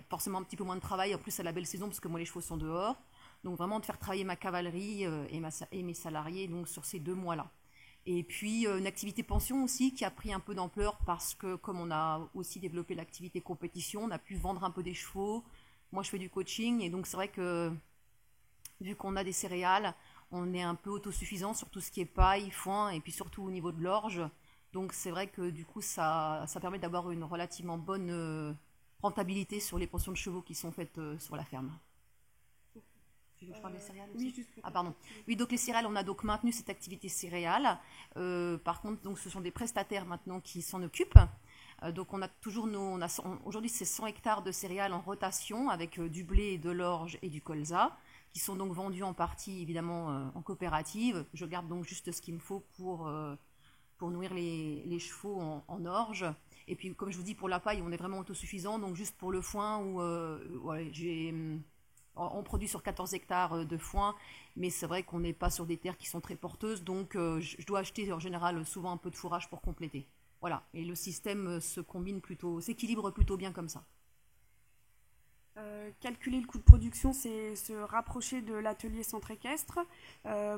forcément un petit peu moins de travail, en plus c'est la belle saison parce que moi les chevaux sont dehors, donc vraiment de faire travailler ma cavalerie et mes salariés donc, sur ces 2 mois-là. Et puis une activité pension aussi qui a pris un peu d'ampleur parce que comme on a aussi développé l'activité compétition, on a pu vendre un peu des chevaux. Moi, je fais du coaching et donc c'est vrai que vu qu'on a des céréales, on est un peu autosuffisant sur tout ce qui est paille, foin et puis surtout au niveau de l'orge. Donc c'est vrai que du coup, ça permet d'avoir une relativement bonne rentabilité sur les pensions de chevaux qui sont faites sur la ferme. Tu veux que je parle des céréales aussi ? Oui, juste Ah pardon. Oui, donc les céréales, on a donc maintenu cette activité céréales. Par contre, donc ce sont des prestataires maintenant qui s'en occupent. Donc on a toujours aujourd'hui c'est 100 hectares de céréales en rotation avec du blé, de l'orge et du colza qui sont donc vendus en partie évidemment en coopérative. Je garde donc juste ce qu'il me faut pour nourrir les chevaux en orge. Et puis comme je vous dis pour la paille on est vraiment autosuffisant donc juste pour le foin où on produit sur 14 hectares de foin, mais c'est vrai qu'on n'est pas sur des terres qui sont très porteuses, donc je dois acheter en général souvent un peu de fourrage pour compléter. Voilà, et le système s'équilibre plutôt bien comme ça. Calculer le coût de production, c'est se rapprocher de l'atelier centre équestre.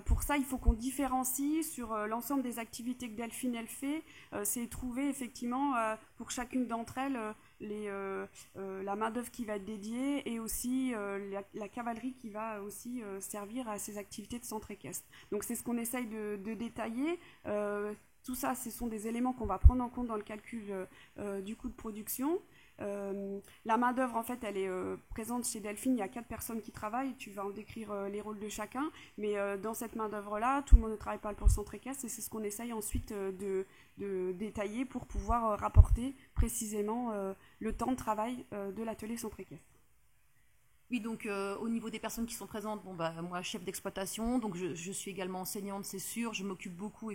Pour ça, il faut qu'on différencie sur l'ensemble des activités que Delphine elle fait. C'est trouver effectivement pour chacune d'entre elles la main-d'œuvre qui va être dédiée et aussi la cavalerie qui va aussi servir à ces activités de centre équestre. Donc c'est ce qu'on essaye de détailler. Tout ça, ce sont des éléments qu'on va prendre en compte dans le calcul du coût de production. La main-d'œuvre, en fait, elle est présente chez Delphine. Il y a 4 personnes qui travaillent. Tu vas en décrire les rôles de chacun. Mais dans cette main-d'œuvre-là, tout le monde ne travaille pas pour le centre équestre. Et c'est ce qu'on essaye ensuite de détailler pour pouvoir rapporter précisément le temps de travail de l'atelier centre équestre. Oui, donc au niveau des personnes qui sont présentes, moi, chef d'exploitation, donc je suis également enseignante, c'est sûr. Je m'occupe beaucoup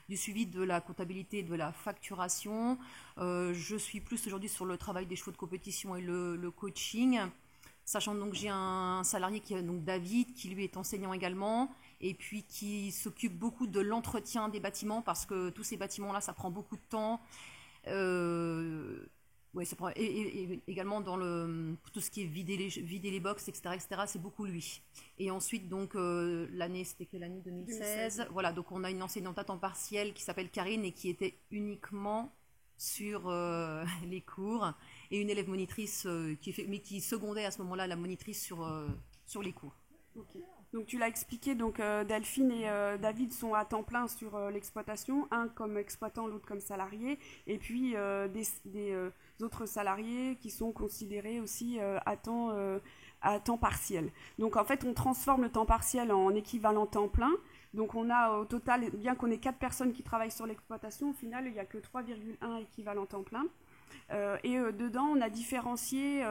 du suivi de la comptabilité, de la facturation. Je suis plus aujourd'hui sur le travail des chevaux de compétition et le coaching, sachant donc j'ai un salarié qui est donc David, qui lui est enseignant également, et puis qui s'occupe beaucoup de l'entretien des bâtiments, parce que tous ces bâtiments-là, ça prend beaucoup de temps. Oui, ça prend, et également dans tout ce qui est vider les box, etc., c'est beaucoup lui. Et ensuite, donc, l'année, c'était quelle année 2016. Voilà, donc on a une enseignante à temps partiel qui s'appelle Karine et qui était uniquement sur les cours, et une élève monitrice mais qui secondait à ce moment-là la monitrice sur les cours. Ok. Donc tu l'as expliqué, donc Delphine et David sont à temps plein sur l'exploitation, un comme exploitant, l'autre comme salarié, et puis des autres salariés qui sont considérés aussi à temps partiel. Donc en fait, on transforme le temps partiel en équivalent temps plein. Donc on a au total, bien qu'on ait 4 personnes qui travaillent sur l'exploitation, au final, il n'y a que 3,1 équivalents temps plein. Dedans, on a différencié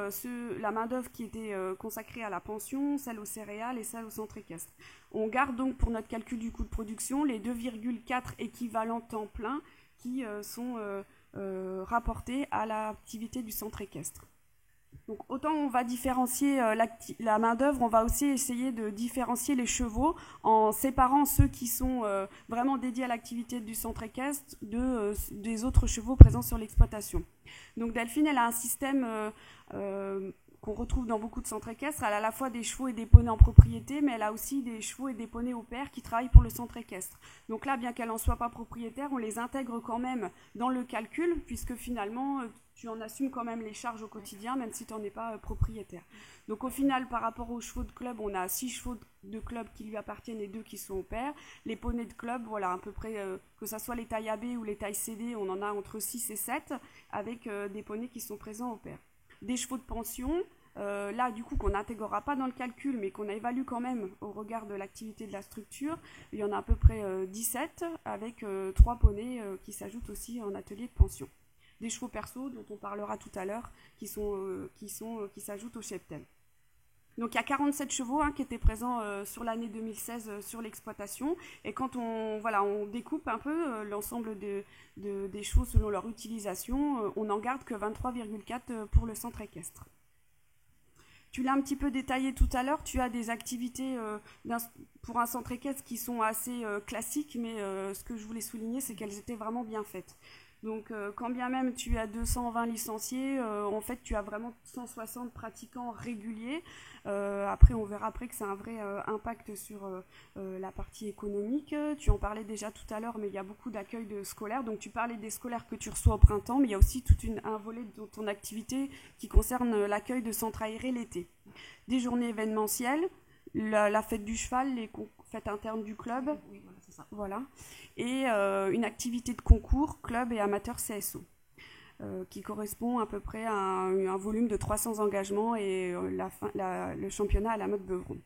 la main-d'œuvre qui était consacrée à la pension, celle aux céréales et celle au centre équestre. On garde donc pour notre calcul du coût de production les 2,4 équivalents temps plein qui sont rapportés à l'activité du centre équestre. Donc autant on va différencier la main-d'œuvre, on va aussi essayer de différencier les chevaux en séparant ceux qui sont vraiment dédiés à l'activité du centre équestre des autres chevaux présents sur l'exploitation. Donc Delphine, elle a un système qu'on retrouve dans beaucoup de centres équestres. Elle a à la fois des chevaux et des poneys en propriété, mais elle a aussi des chevaux et des poneys au pair qui travaillent pour le centre équestre. Donc là, bien qu'elle n'en soit pas propriétaire, on les intègre quand même dans le calcul, puisque finalement, tu en assumes quand même les charges au quotidien, même si tu n'en es pas propriétaire. Donc au final, par rapport aux chevaux de club, on a 6 chevaux de club qui lui appartiennent et 2 qui sont au pair. Les poneys de club, voilà, à peu près, que ce soit les tailles AB ou les tailles CD, on en a entre 6 et 7, avec des poneys qui sont présents au pair. Des chevaux de pension, là du coup qu'on n'intégrera pas dans le calcul, mais qu'on évalue quand même au regard de l'activité de la structure, il y en a à peu près 17, avec 3 poneys qui s'ajoutent aussi en atelier de pension. Des chevaux perso, dont on parlera tout à l'heure, qui s'ajoutent au cheptel. Donc il y a 47 chevaux qui étaient présents sur l'année 2016 sur l'exploitation. Et quand on découpe un peu l'ensemble des chevaux selon leur utilisation, on n'en garde que 23,4 pour le centre équestre. Tu l'as un petit peu détaillé tout à l'heure, tu as des activités pour un centre équestre qui sont assez classiques, mais ce que je voulais souligner, c'est qu'elles étaient vraiment bien faites. Donc quand bien même tu as 220 licenciés, en fait tu as vraiment 160 pratiquants réguliers. Après on verra après que c'est un vrai impact sur la partie économique. Tu en parlais déjà tout à l'heure, mais il y a beaucoup d'accueil de scolaires. Donc tu parlais des scolaires que tu reçois au printemps, mais il y a aussi un volet de ton activité qui concerne l'accueil de centres aérés l'été. Des journées événementielles, la fête du cheval, les fêtes internes du club. Oui, voilà, c'est ça. Voilà. Et une activité de concours, club et amateur CSO, qui correspond à peu près à un volume de 300 engagements et le championnat à la mode Beuvron.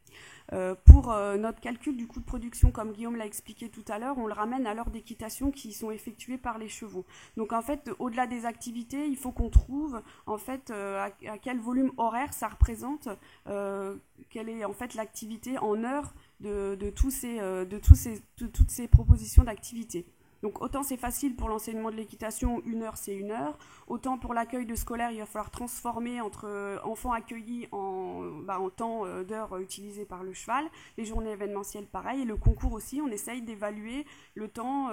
Pour notre calcul du coût de production, comme Guillaume l'a expliqué tout à l'heure, on le ramène à l'heure d'équitation qui sont effectuées par les chevaux. Donc en fait, au-delà des activités, il faut qu'on trouve en fait à quel volume horaire ça représente, quelle est en fait l'activité en heures de toutes ces propositions d'activité. Donc autant c'est facile pour l'enseignement de l'équitation, 1 heure c'est 1 heure, autant pour l'accueil de scolaires, il va falloir transformer entre enfants accueillis en temps d'heures utilisés par le cheval, les journées événementielles pareil, et le concours aussi, on essaye d'évaluer le temps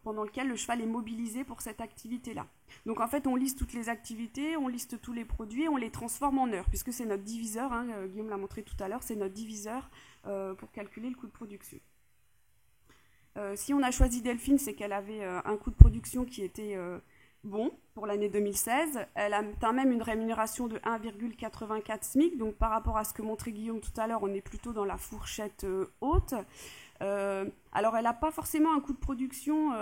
pendant lequel le cheval est mobilisé pour cette activité-là. Donc en fait on liste toutes les activités, on liste tous les produits, on les transforme en heures, puisque c'est notre diviseur, Guillaume l'a montré tout à l'heure, c'est notre diviseur pour calculer le coût de production. Si on a choisi Delphine, c'est qu'elle avait un coût de production qui était bon pour l'année 2016. Elle atteint même une rémunération de 1,84 SMIC. Donc par rapport à ce que montrait Guillaume tout à l'heure, on est plutôt dans la fourchette haute. Alors elle n'a pas forcément un coût de production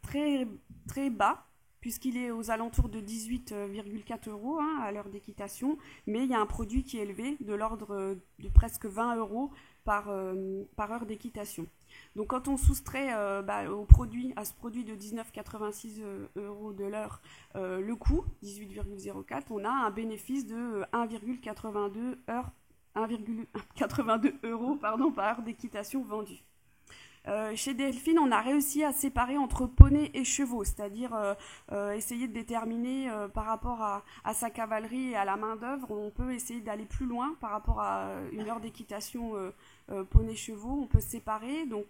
très, très bas, puisqu'il est aux alentours de 18,4 € à l'heure d'équitation. Mais il y a un produit qui est élevé, de l'ordre de presque 20 € par heure d'équitation. Donc quand on soustrait à ce produit de 19,86 € de l'heure le coût, 18,04, on a un bénéfice de 1,82 € par heure d'équitation vendue. Chez Delphine, on a réussi à séparer entre poney et chevaux, c'est-à-dire essayer de déterminer par rapport à sa cavalerie et à la main-d'œuvre, on peut essayer d'aller plus loin par rapport à une heure d'équitation poney-chevaux, on peut se séparer. Donc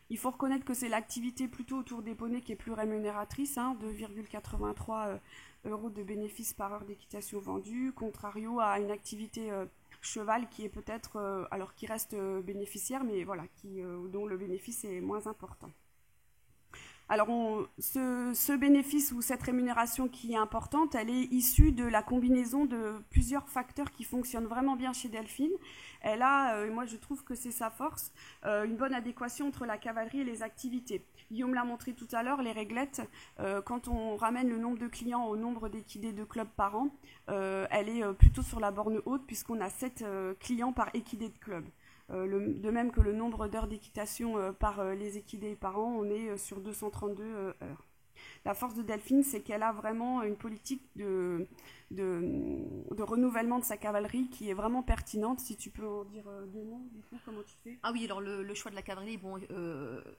il faut reconnaître que c'est l'activité plutôt autour des poneys qui est plus rémunératrice, 2,83 € de bénéfices par heure d'équitation vendue, contrario à une activité cheval qui est peut-être, qui reste bénéficiaire, mais voilà, dont le bénéfice est moins important. Alors, ce bénéfice ou cette rémunération qui est importante, elle est issue de la combinaison de plusieurs facteurs qui fonctionnent vraiment bien chez Delphine. Elle a, moi je trouve que c'est sa force, une bonne adéquation entre la cavalerie et les activités. Guillaume l'a montré tout à l'heure, les réglettes, quand on ramène le nombre de clients au nombre d'équidés de club par an, elle est plutôt sur la borne haute puisqu'on a 7 clients par équidé de club. De même que le nombre d'heures d'équitation par les équidés par an, on est sur 232 heures. La force de Delphine, c'est qu'elle a vraiment une politique de renouvellement de sa cavalerie qui est vraiment pertinente. Si tu peux en dire deux mots, du coup, comment tu fais? Ah oui, alors le choix de la cavalerie, bon,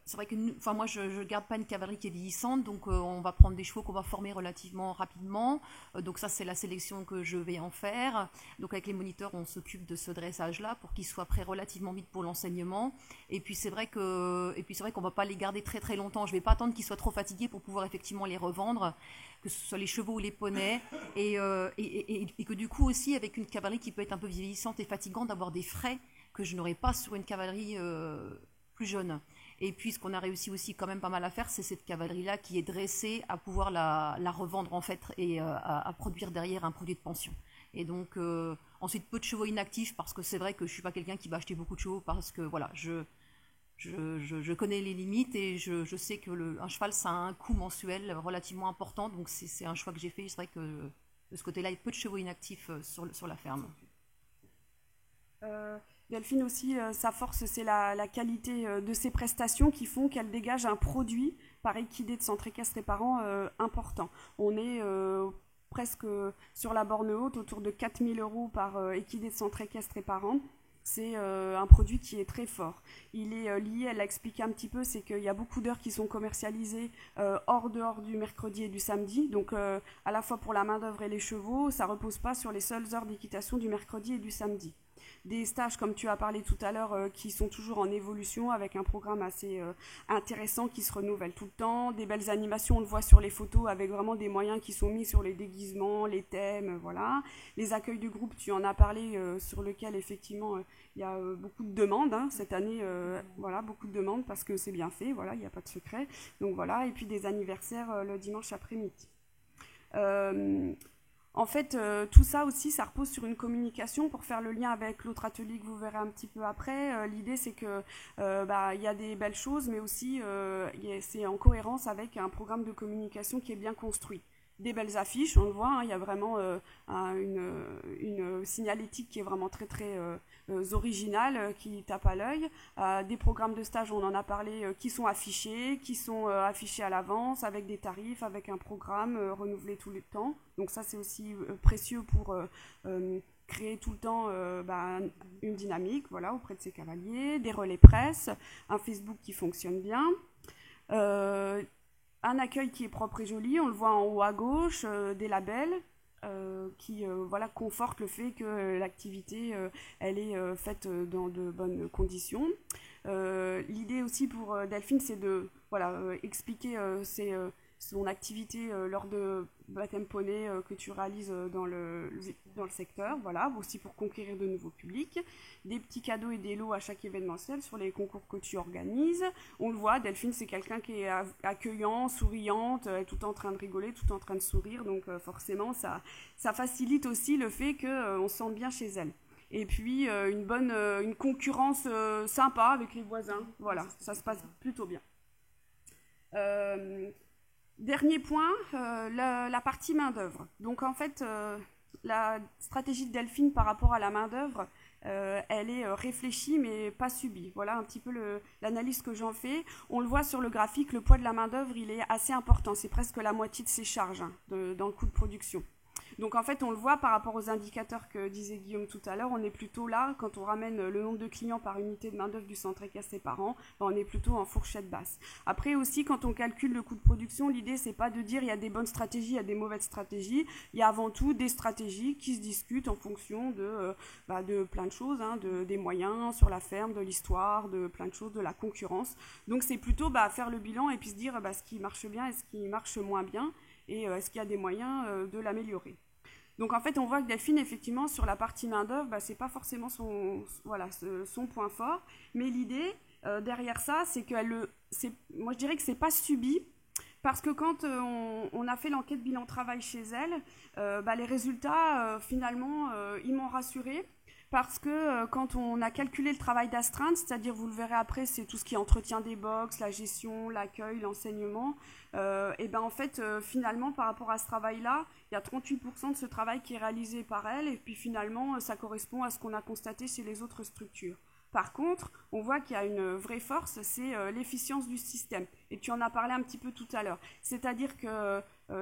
c'est vrai que moi je ne garde pas une cavalerie qui est vieillissante, donc on va prendre des chevaux qu'on va former relativement rapidement. Donc ça, c'est la sélection que je vais en faire. Donc avec les moniteurs, on s'occupe de ce dressage-là pour qu'ils soient prêts relativement vite pour l'enseignement. Et puis c'est vrai qu'on ne va pas les garder très très longtemps. Je ne vais pas attendre qu'ils soient trop fatigués pour pouvoir effectivement les revendre, que ce soit les chevaux ou les poneys, et que du coup aussi avec une cavalerie qui peut être un peu vieillissante et fatigante, d'avoir des frais que je n'aurais pas sur une cavalerie plus jeune. Et puis ce qu'on a réussi aussi quand même pas mal à faire, c'est cette cavalerie-là qui est dressée à pouvoir la revendre en fait et à produire derrière un produit de pension. Et donc ensuite peu de chevaux inactifs, parce que c'est vrai que je suis pas quelqu'un qui va acheter beaucoup de chevaux, parce que voilà, je connais les limites et je sais que un cheval, ça a un coût mensuel relativement important, donc c'est un choix que j'ai fait. C'est vrai que de ce côté-là, il y a peu de chevaux inactifs sur la ferme. Delphine aussi, sa force, c'est la qualité de ses prestations qui font qu'elle dégage un produit par équidé de centre équestre et par an important. On est presque sur la borne haute, autour de 4 000 € par équidé de centre équestre et par an. C'est un produit qui est très fort. Il est lié, elle l'a expliqué un petit peu, c'est qu'il y a beaucoup d'heures qui sont commercialisées dehors du mercredi et du samedi. Donc à la fois pour la main d'œuvre et les chevaux, ça ne repose pas sur les seules heures d'équitation du mercredi et du samedi. Des stages, comme tu as parlé tout à l'heure, qui sont toujours en évolution, avec un programme assez intéressant qui se renouvelle tout le temps. Des belles animations, on le voit sur les photos, avec vraiment des moyens qui sont mis sur les déguisements, les thèmes, voilà. Les accueils de groupe, tu en as parlé, sur lequel effectivement il y a beaucoup de demandes. Hein. Cette année, voilà, beaucoup de demandes parce que c'est bien fait, voilà, il n'y a pas de secret. Donc voilà, et puis des anniversaires le dimanche après-midi. En fait, tout ça aussi, ça repose sur une communication pour faire le lien avec l'autre atelier que vous verrez un petit peu après. L'idée, c'est que il y a des belles choses, mais aussi c'est en cohérence avec un programme de communication qui est bien construit. Des belles affiches, on le voit, hein, il y a vraiment une signalétique qui est vraiment très très originale, qui tape à l'œil. Des programmes de stage, on en a parlé, qui sont affichés à l'avance, avec des tarifs, avec un programme renouvelé tout le temps. Donc ça, c'est aussi précieux pour créer tout le temps une dynamique, voilà, auprès de ces cavaliers. Des relais presse, un Facebook qui fonctionne bien. Un accueil qui est propre et joli, on le voit en haut à gauche, des labels qui voilà, confortent le fait que l'activité elle est faite dans de bonnes conditions. L'idée aussi pour Delphine, c'est de expliquer son activité lors de baptême poney que tu réalises dans le secteur, voilà, aussi pour conquérir de nouveaux publics, des petits cadeaux et des lots à chaque événementiel sur les concours que tu organises. On le voit, Delphine, c'est quelqu'un qui est accueillant, souriante, tout en train de rigoler, tout en train de sourire, donc forcément ça facilite aussi le fait qu'on se sente bien chez elle. Et puis une concurrence sympa avec les voisins, voilà, ça se passe plutôt bien. Dernier point, la partie main-d'œuvre. Donc en fait, la stratégie de Delphine par rapport à la main-d'œuvre, elle est réfléchie mais pas subie. Voilà un petit peu l'analyse que j'en fais. On le voit sur le graphique, le poids de la main-d'œuvre, il est assez important. C'est presque la moitié de ses charges dans le coût de production. Donc en fait, on le voit par rapport aux indicateurs que disait Guillaume tout à l'heure, on est plutôt là, quand on ramène le nombre de clients par unité de main-d'œuvre du centre équestre et par an, on est plutôt en fourchette basse. Après aussi, quand on calcule le coût de production, l'idée, c'est pas de dire il y a des bonnes stratégies, il y a des mauvaises stratégies, il y a avant tout des stratégies qui se discutent en fonction de plein de choses, hein, des moyens sur la ferme, de l'histoire, de plein de choses, de la concurrence. Donc c'est plutôt faire le bilan et puis se dire ce qui marche bien et ce qui marche moins bien, et est-ce qu'il y a des moyens de l'améliorer. Donc en fait, on voit que Delphine, effectivement, sur la partie main-d'œuvre, c'est pas forcément son point fort, mais l'idée derrière ça, c'est moi je dirais que c'est pas subi, Parce que quand on a fait l'enquête bilan travail chez elle, les résultats, finalement, ils m'ont rassurée. Parce que quand on a calculé le travail d'astreinte, c'est-à-dire, vous le verrez après, c'est tout ce qui est entretien des box, la gestion, l'accueil, l'enseignement, en fait, finalement, par rapport à ce travail-là, il y a 38% de ce travail qui est réalisé par elle, et puis finalement, ça correspond à ce qu'on a constaté chez les autres structures. Par contre, on voit qu'il y a une vraie force, c'est l'efficience du système. Et tu en as parlé un petit peu tout à l'heure. C'est-à-dire qu'il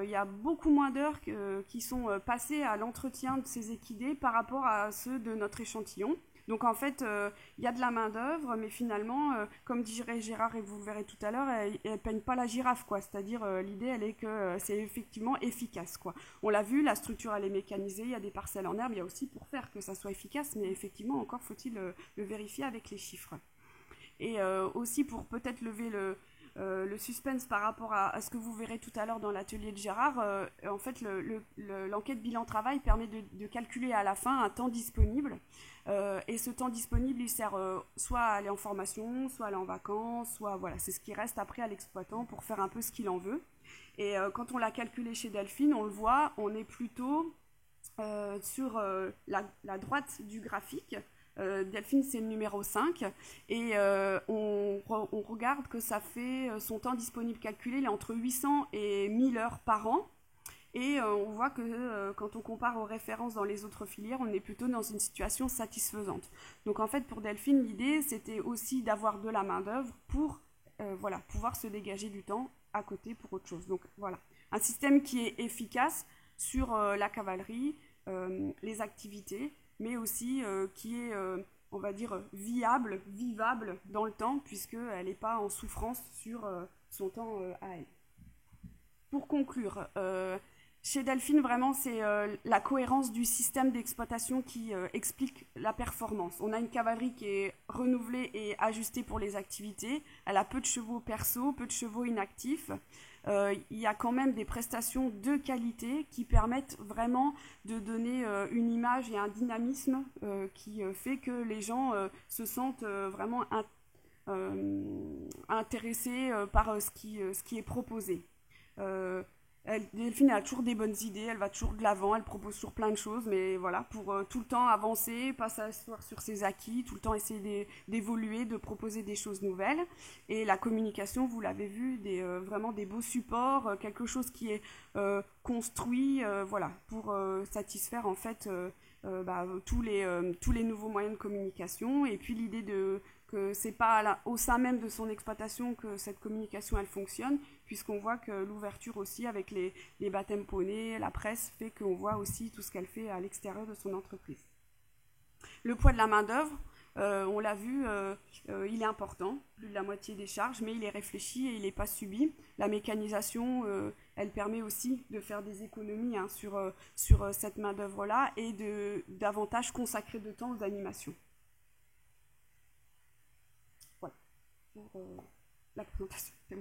y a beaucoup moins d'heures qui sont passées à l'entretien de ces équidés par rapport à ceux de notre échantillon. Donc en fait, il y a de la main-d'œuvre, mais finalement, comme dirait Gérard, et vous le verrez tout à l'heure, elle ne peigne pas la girafe, quoi. C'est-à-dire, l'idée, elle est que c'est effectivement efficace, quoi. On l'a vu, la structure, elle est mécanisée, il y a des parcelles en herbe, il y a aussi pour faire que ça soit efficace, mais effectivement, encore faut-il le vérifier avec les chiffres. Et aussi, pour peut-être lever le suspense par rapport à ce que vous verrez tout à l'heure dans l'atelier de Gérard, en fait, l'enquête bilan-travail permet de calculer à la fin un temps disponible. Et ce temps disponible, il sert soit à aller en formation, soit à aller en vacances, soit voilà, c'est ce qui reste après à l'exploitant pour faire un peu ce qu'il en veut. Et quand on l'a calculé chez Delphine, on le voit, on est plutôt sur la droite du graphique. Delphine, c'est le numéro 5, et on regarde que ça fait son temps disponible calculé, il est entre 800 et 1000 heures par an. Et on voit que quand on compare aux références dans les autres filières, on est plutôt dans une situation satisfaisante. Donc en fait, pour Delphine, l'idée, c'était aussi d'avoir de la main-d'œuvre pour pouvoir se dégager du temps à côté pour autre chose. Donc voilà, un système qui est efficace sur la cavalerie, les activités, mais aussi qui est, on va dire, vivable dans le temps, puisqu'elle n'est pas en souffrance sur son temps à elle. Pour conclure, chez Delphine, vraiment, c'est la cohérence du système d'exploitation qui explique la performance. On a une cavalerie qui est renouvelée et ajustée pour les activités. Elle a peu de chevaux perso, peu de chevaux inactifs. Il y a quand même des prestations de qualité qui permettent vraiment de donner une image et un dynamisme qui fait que les gens se sentent vraiment intéressés par ce qui est proposé. Delphine a toujours des bonnes idées, elle va toujours de l'avant, elle propose toujours plein de choses, mais voilà, pour tout le temps avancer, pas s'asseoir sur ses acquis, tout le temps essayer d'évoluer, de proposer des choses nouvelles. Et la communication, vous l'avez vu, vraiment des beaux supports, quelque chose qui est construit, pour satisfaire en fait tous les nouveaux moyens de communication. Et puis l'idée que c'est pas au sein même de son exploitation que cette communication elle fonctionne, puisqu'on voit que l'ouverture aussi avec les baptêmes poneys, la presse, fait qu'on voit aussi tout ce qu'elle fait à l'extérieur de son entreprise. Le poids de la main-d'œuvre, on l'a vu, il est important, plus de la moitié des charges, mais il est réfléchi et il n'est pas subi. La mécanisation, elle permet aussi de faire des économies sur cette main-d'œuvre-là et davantage consacrer de temps aux animations. Voilà, pour la présentation. C'est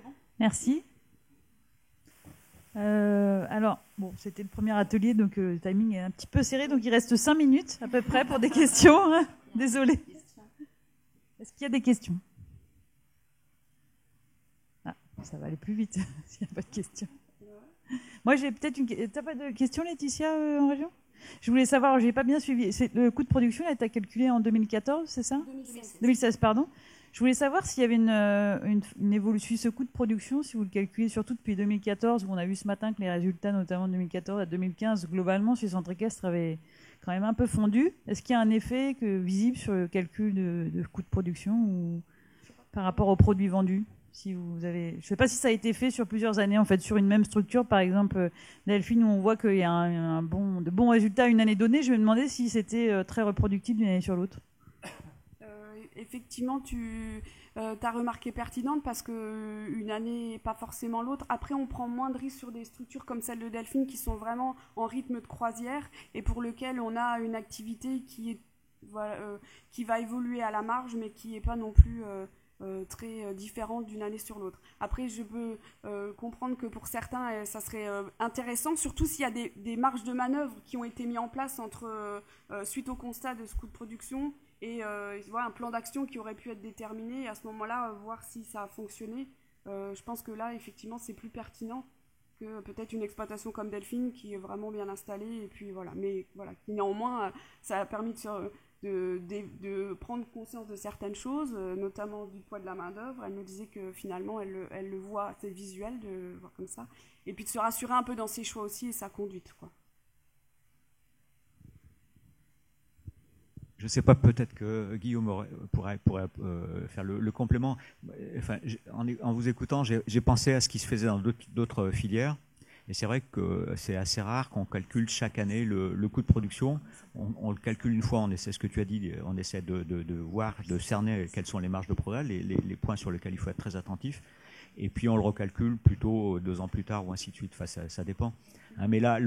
bon ? Merci. Alors, bon, c'était le premier atelier, donc le timing est un petit peu serré, donc il reste 5 minutes à peu près pour des questions. Hein. Désolée. Est-ce qu'il y a des questions ? Ah, ça va aller plus vite s'il n'y a pas de questions. Moi, j'ai peut-être une... T'as pas de questions, Laetitia, en région ? Je voulais savoir, j'ai pas bien suivi. Le coût de production a été calculé en 2014, c'est ça ? 2016, pardon. Je voulais savoir s'il y avait une évolution, ce coût de production, si vous le calculez surtout depuis 2014, où on a vu ce matin que les résultats, notamment de 2014 à 2015, globalement, sur les centres équestres avaient quand même un peu fondu. Est-ce qu'il y a un effet visible sur le calcul de coût de production ou par rapport aux produits vendus ? Si vous avez, je ne sais pas si ça a été fait sur plusieurs années, en fait, sur une même structure, par exemple, Delphine, où on voit qu'il y a de bons résultats une année donnée. Je me demandais si c'était très reproductible d'une année sur l'autre. Effectivement, tu as remarqué pertinente parce qu'une année, pas forcément l'autre. Après, on prend moins de risques sur des structures comme celle de Delphine qui sont vraiment en rythme de croisière et pour lequel on a une activité qui va évoluer à la marge mais qui n'est pas non plus très différente d'une année sur l'autre. Après, je peux comprendre que pour certains, ça serait intéressant, surtout s'il y a des marges de manœuvre qui ont été mis en place suite au constat de ce coût de production et un plan d'action qui aurait pu être déterminé et à ce moment-là voir si ça a fonctionné. Je pense que là, effectivement, c'est plus pertinent que peut-être une exploitation comme Delphine qui est vraiment bien installée. Et puis voilà. Mais voilà, qui néanmoins, ça a permis de prendre conscience de certaines choses, notamment du poids de la main-d'œuvre. Elle nous disait que finalement, elle le voit, c'est visuel de voir comme ça. Et puis de se rassurer un peu dans ses choix aussi et sa conduite, quoi. Je ne sais pas, peut-être que Guillaume pourrait faire le complément. Enfin, en vous écoutant, j'ai pensé à ce qui se faisait dans d'autres filières. Et c'est vrai que c'est assez rare qu'on calcule chaque année le coût de production. On le calcule une fois, on essaie ce que tu as dit, on essaie de voir, de cerner quelles sont les marges de progrès, les points sur lesquels il faut être très attentif. Et puis on le recalcule plutôt 2 ans plus tard ou ainsi de suite. Enfin, ça dépend. Hein, mais là,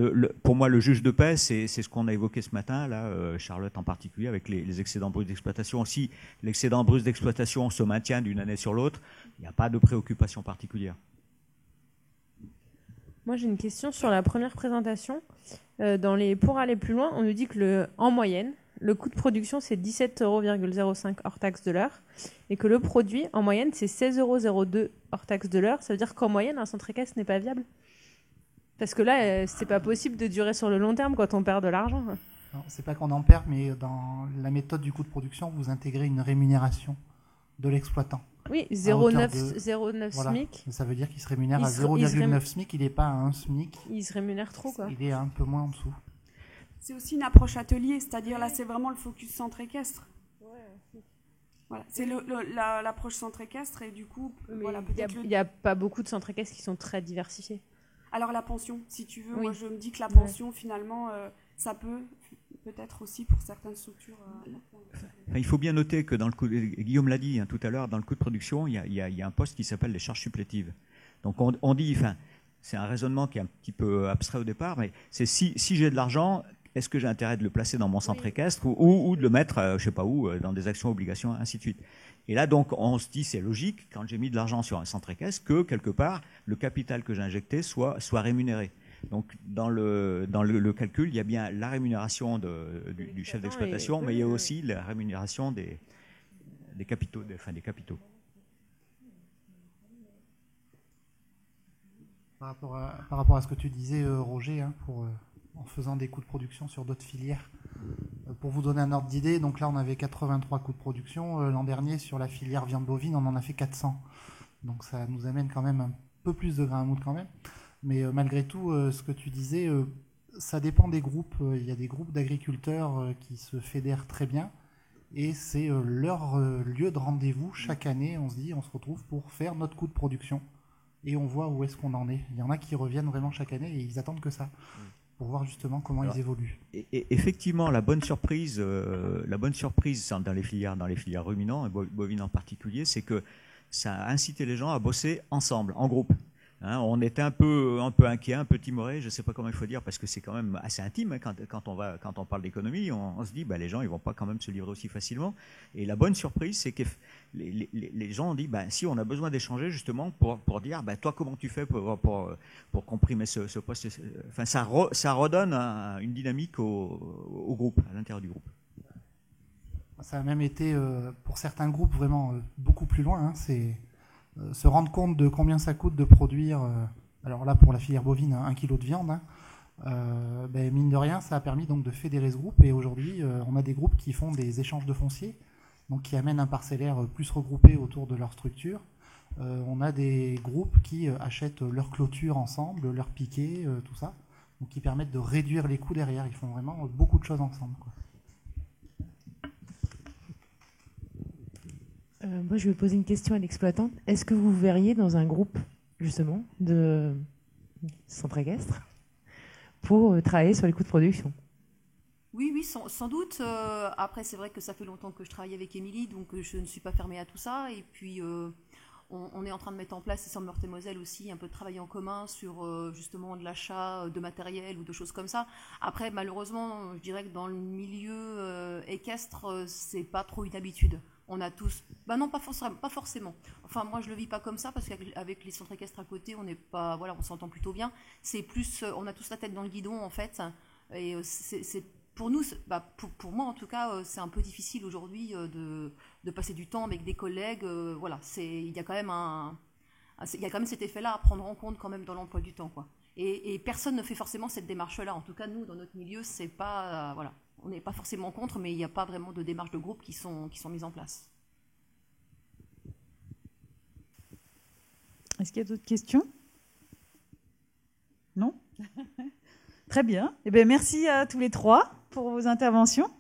pour moi, le juge de paix, c'est ce qu'on a évoqué ce matin, là, Charlotte en particulier, avec les excédents bruts d'exploitation. Si l'excédent brut d'exploitation se maintient d'une année sur l'autre, il n'y a pas de préoccupation particulière. Moi, j'ai une question sur la première présentation. Pour aller plus loin, on nous dit que en moyenne, le coût de production, c'est 17,05 € hors taxe de l'heure et que le produit, en moyenne, c'est 16,02 € hors taxe de l'heure. Ça veut dire qu'en moyenne, un centre équestre n'est pas viable. Parce que là, c'est pas possible de durer sur le long terme quand on perd de l'argent. Non, c'est pas qu'on en perd, mais dans la méthode du coût de production, vous intégrez une rémunération de l'exploitant. Oui, 0,9 voilà. SMIC. Ça veut dire qu'il se rémunère à 0,9 SMIC, il n'est pas à 1 SMIC. Il se rémunère trop, quoi. Il est un peu moins en dessous. C'est aussi une approche atelier, c'est-à-dire là, c'est vraiment le focus centre équestre. Voilà, c'est l'approche centre équestre et du coup, voilà, peut-être il n'y a pas beaucoup de centres équestres qui sont très diversifiés. Alors la pension, si tu veux, oui. moi je me dis que la pension, finalement, ça peut-être aussi pour certaines structures. Il faut bien noter que Guillaume l'a dit tout à l'heure, dans le coût de production, il y a un poste qui s'appelle les charges supplétives. Donc on dit, c'est un raisonnement qui est un petit peu abstrait au départ, mais c'est si j'ai de l'argent, est-ce que j'ai intérêt de le placer dans mon centre équestre ou de le mettre, je ne sais pas où, dans des actions, obligations, ainsi de suite. Et là, donc, on se dit, c'est logique, quand j'ai mis de l'argent sur un centre équestre, que quelque part, le capital que j'ai injecté soit rémunéré. Donc, dans le calcul, il y a bien la rémunération du chef d'exploitation, mais il y a aussi la rémunération des capitaux, des capitaux. Par rapport à ce que tu disais, Roger, hein, en faisant des coûts de production sur d'autres filières, pour vous donner un ordre d'idée, donc là on avait 83 coûts de production, l'an dernier sur la filière viande bovine on en a fait 400. Donc ça nous amène quand même un peu plus de grains à moudre quand même. Mais malgré tout, ce que tu disais, ça dépend des groupes. Il y a des groupes d'agriculteurs qui se fédèrent très bien et c'est leur lieu de rendez-vous. Chaque année, on se retrouve pour faire notre coût de production et on voit où est-ce qu'on en est. Il y en a qui reviennent vraiment chaque année et ils attendent que ça pour voir justement comment ils évoluent. Et effectivement, la bonne surprise dans les filières ruminants et bovines en particulier, c'est que ça a incité les gens à bosser ensemble, en groupe. Hein, on était un peu inquiet, un peu timoré, je ne sais pas comment il faut dire, parce que c'est quand même assez intime hein, quand on parle d'économie, on se dit les gens ils vont pas quand même se livrer aussi facilement. Et la bonne surprise, c'est que les gens ont dit si on a besoin d'échanger justement pour dire toi comment tu fais pour comprimer ce poste. Enfin ça redonne une dynamique au groupe, à l'intérieur du groupe. Ça a même été pour certains groupes vraiment beaucoup plus loin. Hein, c'est se rendre compte de combien ça coûte de produire, alors là pour la filière bovine, 1 kg de viande, mine de rien, ça a permis donc de fédérer ce groupe et aujourd'hui on a des groupes qui font des échanges de foncier, donc qui amènent un parcellaire plus regroupé autour de leur structure. On a des groupes qui achètent leur clôture ensemble, leur piquet, tout ça, donc qui permettent de réduire les coûts derrière. Ils font vraiment beaucoup de choses ensemble, quoi. Moi, je vais poser une question à l'exploitante. Est-ce que vous verriez dans un groupe, justement, de centres équestres pour travailler sur les coûts de production ? Oui, sans doute. Après, c'est vrai que ça fait longtemps que je travaille avec Émilie, donc je ne suis pas fermée à tout ça. Et puis, on est en train de mettre en place, ici en Meurthe-et-Moselle aussi, un peu de travail en commun sur justement de l'achat de matériel ou de choses comme ça. Après, malheureusement, je dirais que dans le milieu équestre, c'est pas trop une habitude. On a tous... non, pas forcément. Enfin, moi, je le vis pas comme ça, parce qu'avec les centres équestres à côté, on n'est pas... Voilà, on s'entend plutôt bien. C'est plus... on a tous la tête dans le guidon, en fait. Et c'est pour nous, pour moi, en tout cas, c'est un peu difficile aujourd'hui de passer du temps avec des collègues. Voilà, il y a quand même un il y a quand même cet effet-là à prendre en compte quand même dans l'emploi du temps, quoi. Et personne ne fait forcément cette démarche-là. En tout cas, nous, dans notre milieu, c'est pas, voilà, on n'est pas forcément contre, mais il n'y a pas vraiment de démarches de groupe qui sont mises en place. Est-ce qu'il y a d'autres questions? Non? Très bien. Eh bien, merci à tous les trois pour vos interventions.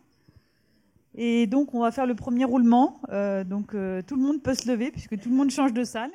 Et donc, on va faire le premier roulement. Tout le monde peut se lever puisque tout le monde change de salle.